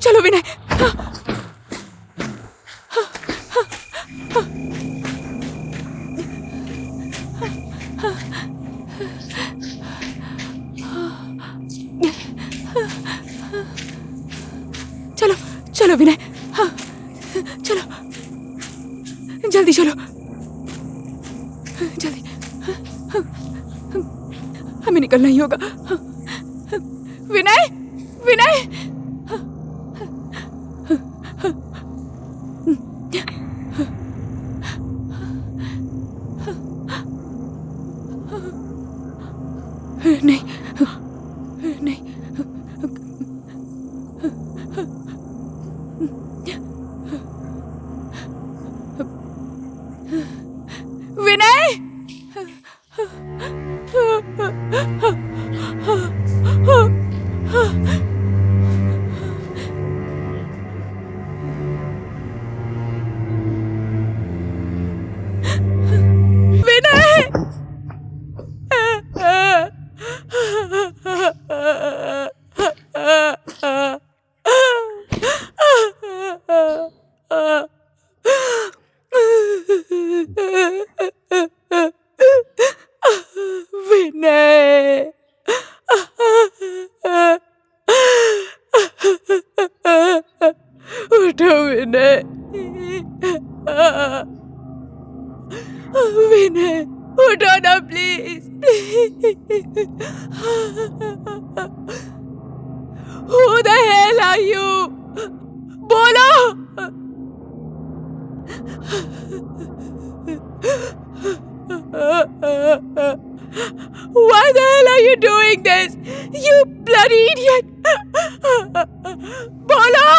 चलो विनय। चलो चलो विनय, हाँ चलो जल्दी चलो, जल्दी हमें निकलना ही होगा। विनय विनय, नहीं नहीं, विनय, उठो विनय, विनय उठो ना please. Who the hell are you? बोलो। Why the hell are you doing this? You bloody idiot! बोलो।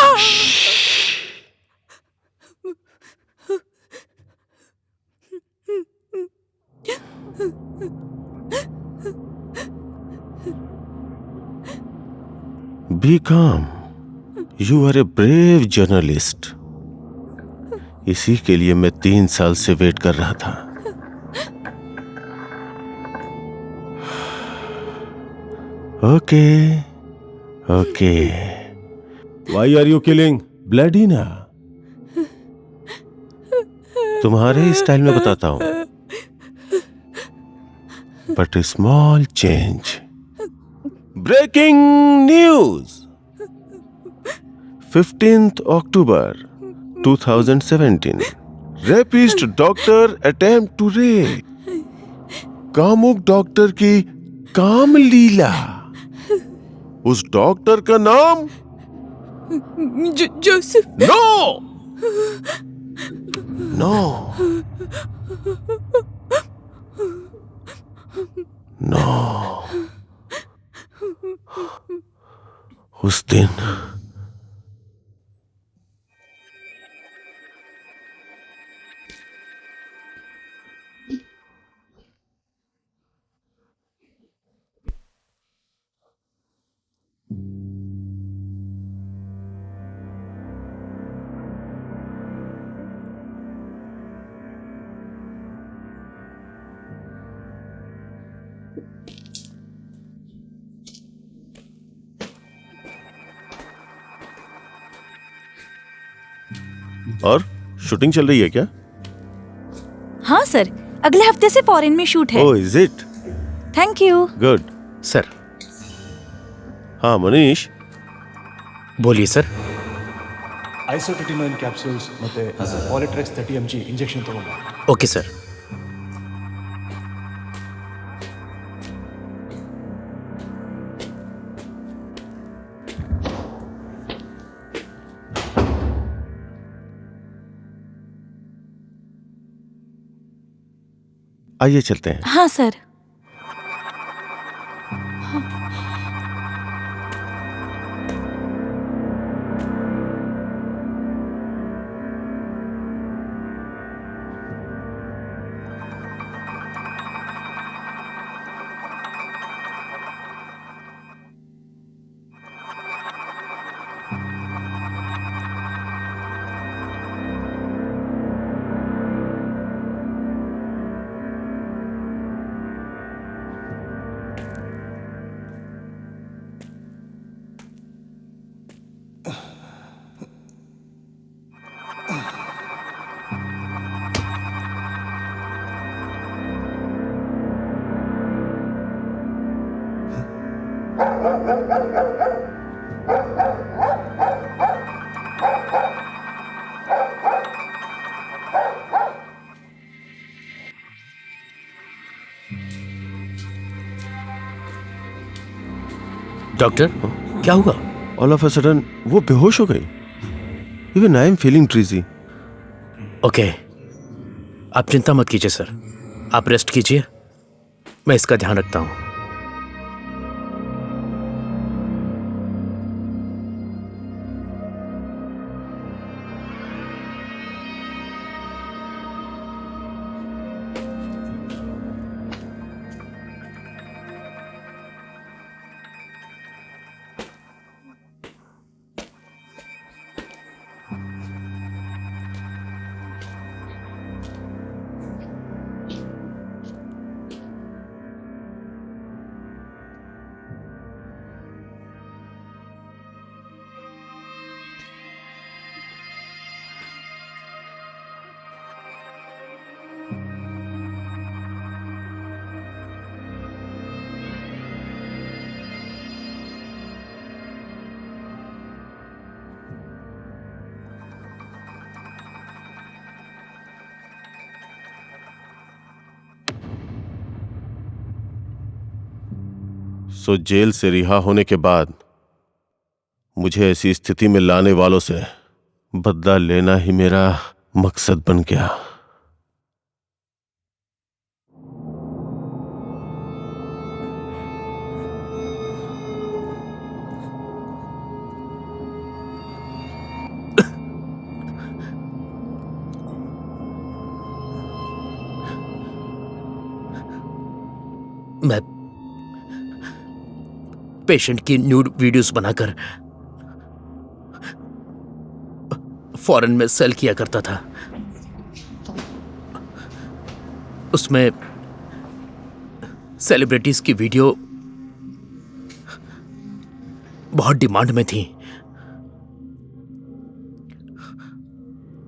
Be calm. You are a brave journalist. इसी के लिए मैं 3 साल से वेट कर रहा था। Okay, Why are you killing Bladina? तुम्हारे स्टाइल में बताता हूं. But a small change. Breaking news. 15th October 2017. Rapist doctor attempt to rape. कामुक डॉक्टर की काम लीला. उस डॉक्टर का नाम जोसेफ. No no no. उस दिन और शूटिंग चल रही है क्या? हाँ सर, अगले हफ्ते से फॉरेन में शूट है. Oh, is it? Thank you. Good. Sir. हाँ मनीष, बोलिए सर. ಐಸೋಟಿಟಿನೋಯಿನ್ ಕ್ಯಾಪ್ಸೂಲ್ಸ್ ಮತ್ತೆ ಪಾಲಿಟ್ರೆಕ್ಸ್ 30 mg ಇಂಜೆಕ್ಷನ್ ತಗೊಂಬ. Okay sir. आइए चलते हैं. हाँ सर. डॉक्टर, क्या हुआ? ऑल ऑफ अ सडन वो बेहोश हो गई. Even I am feeling dizzy. Okay, आप चिंता मत कीजिए सर. आप रेस्ट कीजिए, मैं इसका ध्यान रखता हूं. सो जेल से रिहा होने के बाद मुझे ऐसी स्थिति में लाने वालों से बदला लेना ही मेरा मकसद बन गया. मैं पेशेंट की न्यूड वीडियोस बनाकर फॉरेन में सेल किया करता था. उसमें सेलिब्रिटीज की वीडियो बहुत डिमांड में थी.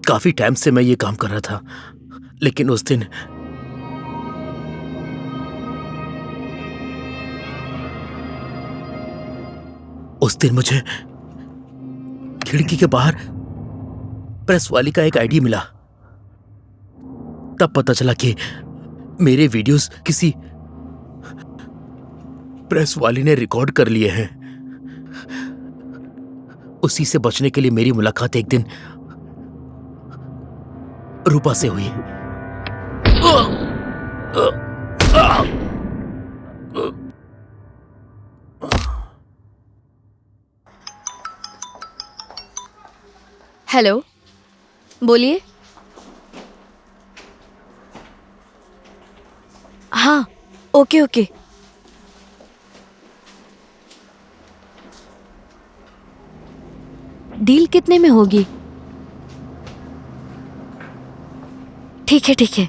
काफी टाइम से मैं ये काम कर रहा था, लेकिन उस दिन मुझे खिड़की के बाहर प्रेस वाली का एक आईडी मिला। तब पता चला कि मेरे वीडियोस किसी प्रेस वाली ने रिकॉर्ड कर लिए हैं। उसी से बचने के लिए मेरी मुलाकात एक दिन रूपा से हुई। हेलो, बोलिए। हाँ, ओके ओके। डील कितने में होगी? ठीक है ठीक है,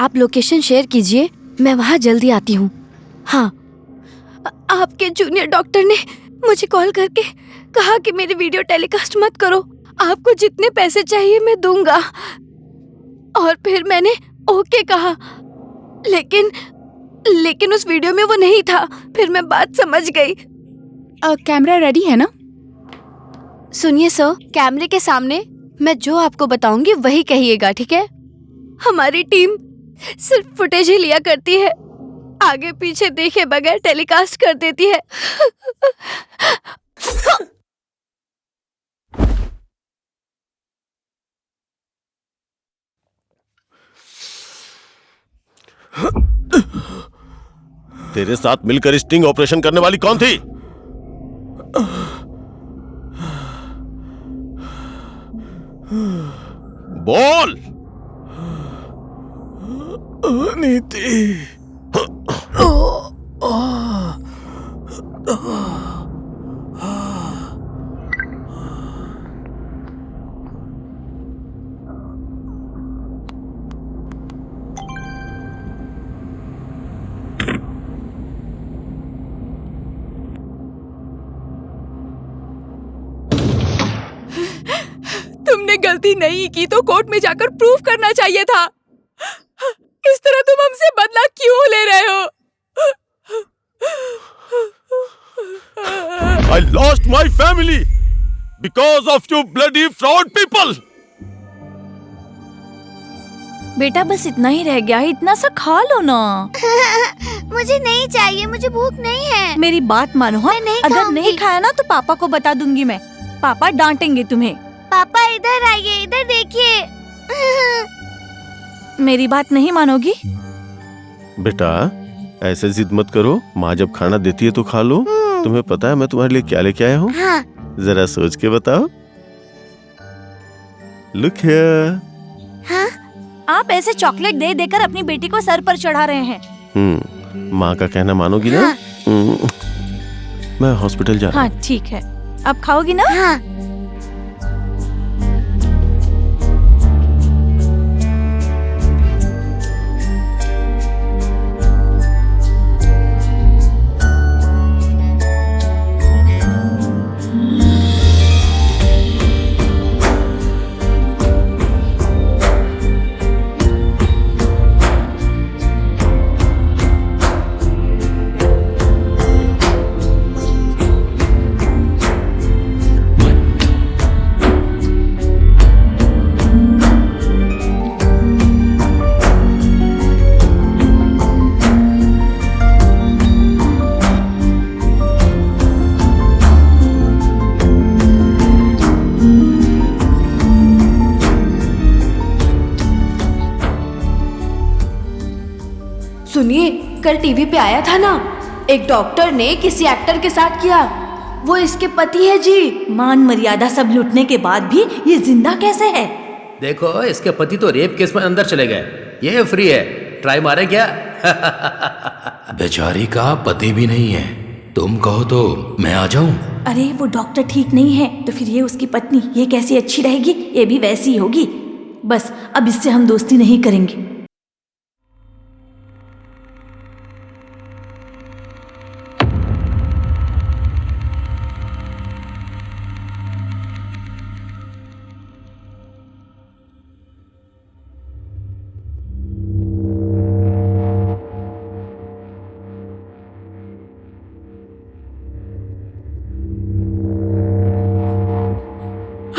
आप लोकेशन शेयर कीजिए, मैं वहां जल्दी आती हूँ। हाँ, आपके जूनियर डॉक्टर ने मुझे कॉल करके कहा कि मेरी वीडियो टेलीकास्ट मत करो, आपको जितने पैसे चाहिए मैं दूंगा। और फिर मैंने ओके कहा, लेकिन उस वीडियो में वो नहीं था। फिर मैं बात समझ गई। कैमरा रेडी है ना? सुनिए सर, कैमरे के सामने मैं जो आपको बताऊंगी वही कहिएगा, ठीक है? हमारी टीम सिर्फ फुटेज ही लिया करती है, आगे पीछे देखे बगैर टेलीकास्ट कर देती है। तेरे साथ मिलकर स्टिंग ऑपरेशन करने वाली कौन थी? बोल। नीति। तुमने गलती नहीं की तो कोर्ट में जाकर प्रूफ करना चाहिए था। इस तरह तुम हमसे बदला क्यों ले रहे हो? I lost my family because of you bloody fraud people. बेटा बस इतना ही रह गया है, इतना सा खा लो ना। मुझे नहीं चाहिए, मुझे भूख नहीं है। मेरी बात मानो, हाँ? अगर नहीं खाया ना तो पापा को बता दूंगी मैं। पापा डांटेंगे तुम्हें। पापा इधर आइए, इधर देखिए। मेरी बात नहीं मानोगी? बेटा ऐसे जिद मत करो, माँ जब खाना देती है तो खा लो। तुम्हें पता है मैं तुम्हारे लिए क्या लेके आया हूँ? हाँ। जरा सोच के बताओ। Look here। हाँ? आप ऐसे चॉकलेट दे देकर अपनी बेटी को सर पर चढ़ा रहे हैं। माँ का कहना मानोगी ना? हाँ। मैं हॉस्पिटल जा रहा हूँ। हाँ ठीक है, अब खाओगी ना? हाँ। सुनिए, कल टीवी पे आया था ना, एक डॉक्टर ने किसी एक्टर के साथ किया, वो इसके पति है जी। मान मर्यादा सब लूटने के बाद भी ये जिंदा कैसे है? देखो इसके पति तो रेप केस में अंदर चले गए, ये फ्री है, ट्राई मारे क्या? बेचारी का पति भी नहीं है, तुम कहो तो मैं आ जाऊं? अरे वो डॉक्टर ठीक नहीं है तो फिर ये उसकी पत्नी, ये कैसी अच्छी रहेगी? ये भी वैसी ही होगी। बस अब इससे हम दोस्ती नहीं करेंगे।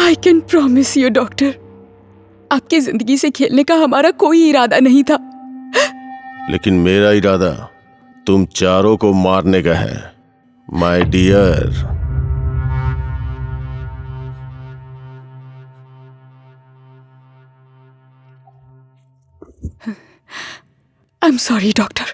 I can promise you doctor, आपकी जिंदगी से खेलने का हमारा कोई इरादा नहीं था। लेकिन मेरा इरादा तुम चारों को मारने का है, my dear. I am sorry doctor.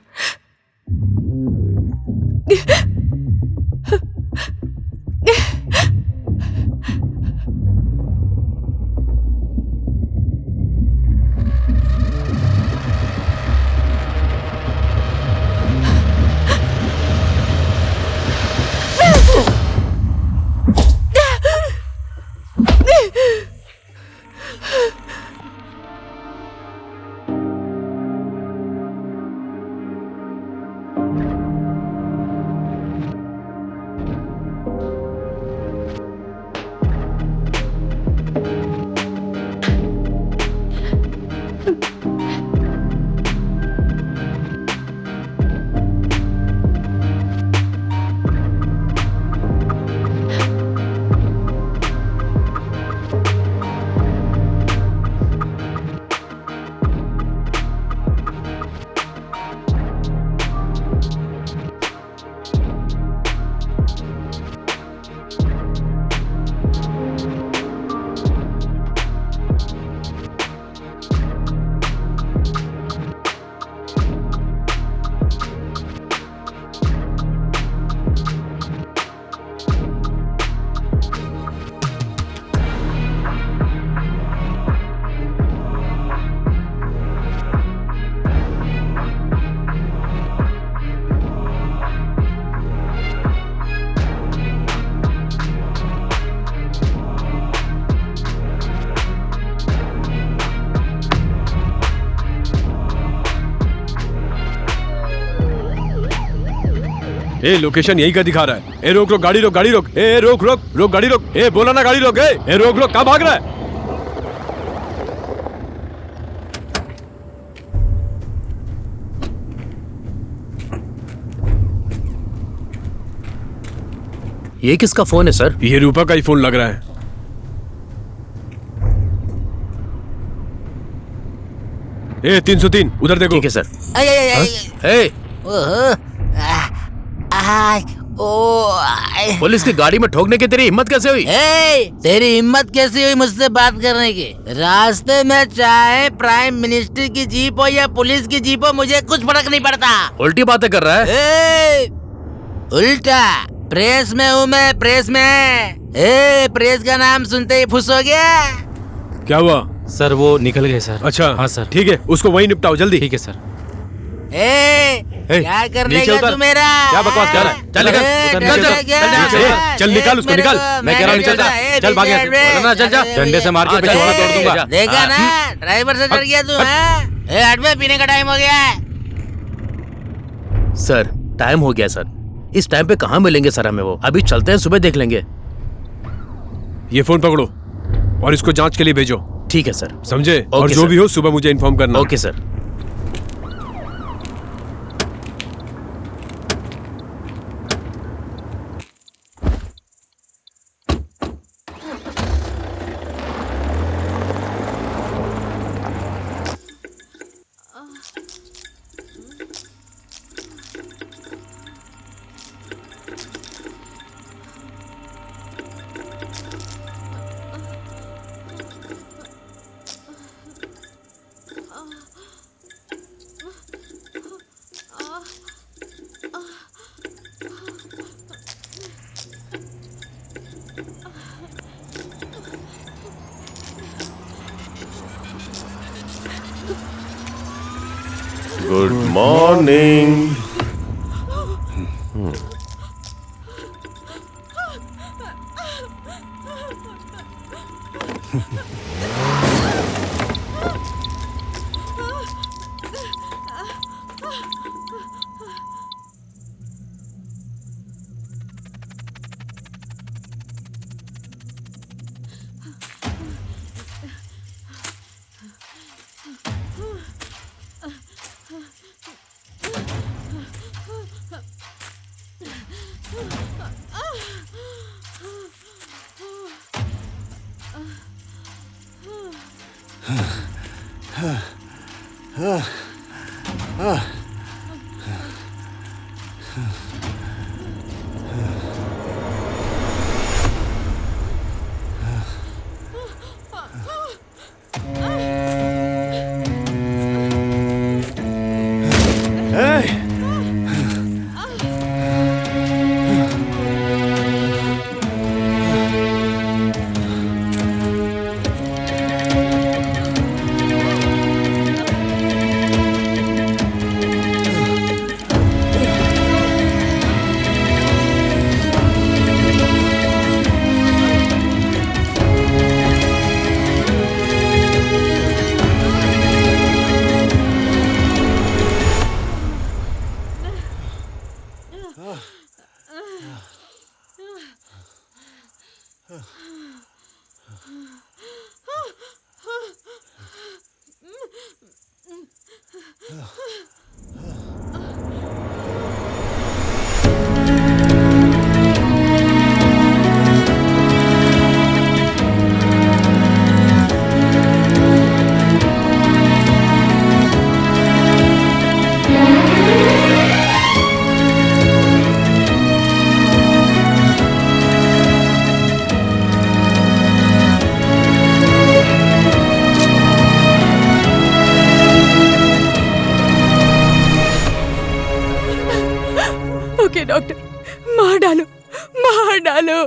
ए लोकेशन यही का दिखा रहा है। ए रोक रोक गाड़ी रोक, गाड़ी रोक। ए रोक रोक रोक गाड़ी रोक। ए बोला ना गाड़ी रोक। ए रोक रोक, कहाँ भाग रहा है? ये किसका फोन है सर? ये रूपा का ही फोन लग रहा है। ए 303 उधर देखो। ठीक है सर। पुलिस की गाड़ी में ठोकने की तेरी हिम्मत कैसे हुई? तेरी हिम्मत कैसी हुई मुझसे बात करने की? रास्ते में चाहे प्राइम मिनिस्टर की जीप हो या पुलिस की जीप हो, मुझे कुछ फर्क नहीं पड़ता। उल्टी बातें कर रहा है। उल्टा? प्रेस में हूँ मैं, प्रेस में। प्रेस का नाम सुनते ही फुस हो गया। क्या हुआ सर? वो निकल गए सर। अच्छा हाँ सर। ठीक है, उसको वहीं निपटाओ जल्दी। ठीक है सर। क्या कर लेगा तू मेरा? क्या बकवास कर रहा है? चल निकल, चल निकाल उसको, निकाल। मैं कह रहा हूँ चलता, चल भाग यहाँ से। चल जा, डंडे से मार के पिछवाड़ा तोड़ दूंगा। देखा ना, ड्राइवर से डर गया तू? हट में, पीने का टाइम हो गया है। सर टाइम हो गया सर। इस टाइम पे कहाँ मिलेंगे सर हमें? वो अभी चलते हैं, सुबह देख लेंगे। ये फोन पकड़ो और इसको जांच के लिए भेजो। ठीक है सर। समझे? और जो भी हो सुबह मुझे इन्फॉर्म करना। Okay sir. Good morning. Okay doctor, मार डालो, मार डालो।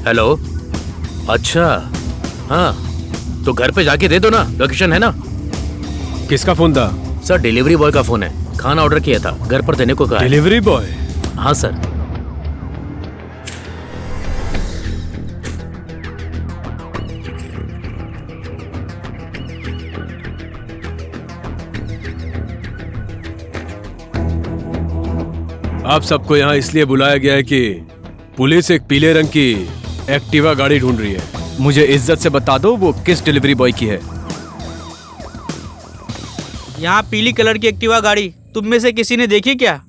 हेलो, अच्छा हाँ, तो घर पे जाके दे दो ना, लोकेशन है ना। किसका फोन था? सर डिलीवरी बॉय का फोन है, खाना ऑर्डर किया था, घर पर देने को कहा। Delivery boy? हाँ सर। आप सबको यहाँ इसलिए बुलाया गया है कि पुलिस एक पीले रंग की एक्टिवा गाड़ी ढूंढ रही है। मुझे इज्जत से बता दो वो किस डिलीवरी बॉय की है। यहाँ पीली कलर की एक्टिवा गाड़ी तुम में से किसी ने देखी क्या?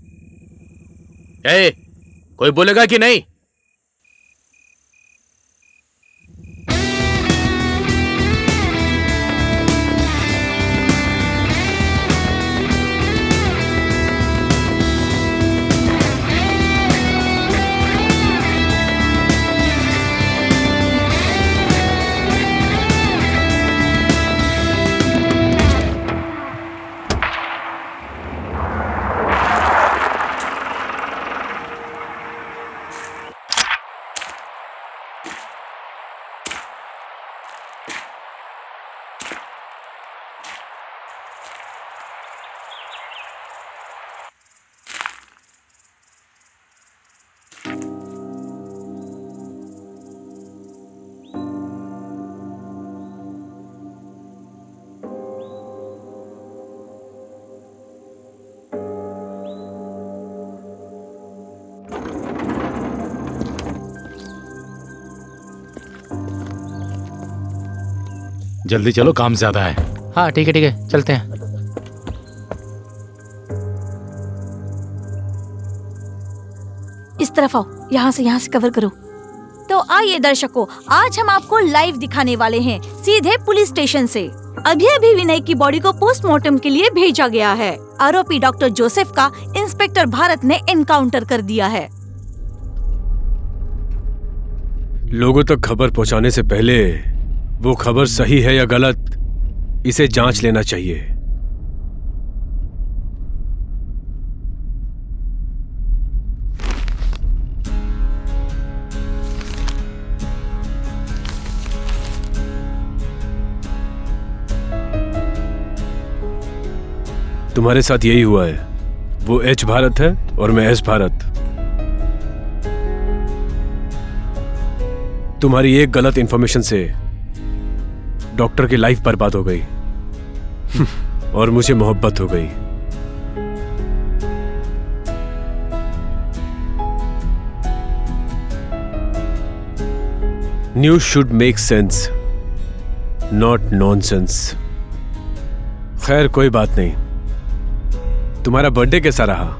कोई बोलेगा कि नहीं? जल्दी चलो, काम ज्यादा है। हाँ ठीक है, चलते हैं। इस तरफ आओ, यहाँ से कवर करो। तो आइए दर्शकों, आज हम आपको लाइव दिखाने वाले हैं सीधे पुलिस स्टेशन से। अभी विनय की बॉडी को पोस्टमार्टम के लिए भेजा गया है। आरोपी डॉक्टर जोसेफ का इंस्पेक्टर भारत ने एनकाउंटर कर दिया है। लोगों तक खबर पहुंचाने से पहले वो खबर सही है या गलत, इसे जांच लेना चाहिए। तुम्हारे साथ यही हुआ है। वो एच भारत है और मैं एस भारत। तुम्हारी एक गलत इंफॉर्मेशन से डॉक्टर की लाइफ बर्बाद हो गई और मुझे मोहब्बत हो गई। News should make sense, not nonsense. खैर कोई बात नहीं। तुम्हारा बर्थडे कैसा रहा?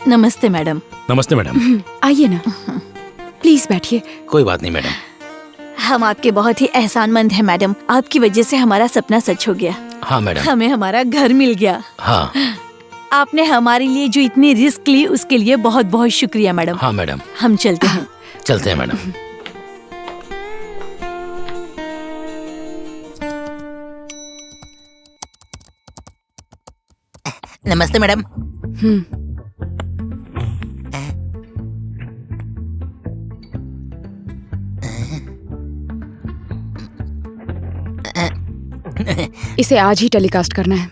नमस्ते मैडम। नमस्ते मैडम। आइए ना, प्लीज बैठिए। कोई बात नहीं मैडम। हम आपके बहुत ही एहसानमंद हैं मैडम। आपकी वजह से हमारा सपना सच हो गया। हाँ मैडम। हमें हमारा घर मिल गया। हाँ। आपने हमारे लिए जो इतनी रिस्क ली उसके लिए बहुत बहुत शुक्रिया मैडम। हाँ मैडम। हम चलते हैं। चलते हैं मैडम। नमस्ते मैडम। इसे आज ही टेलीकास्ट करना है।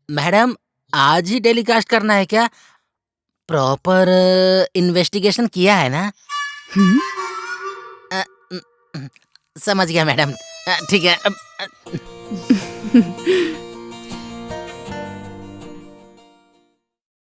मैडम आज ही टेलीकास्ट करना है क्या? प्रॉपर इन्वेस्टिगेशन किया है ना? समझ गया मैडम। ठीक है।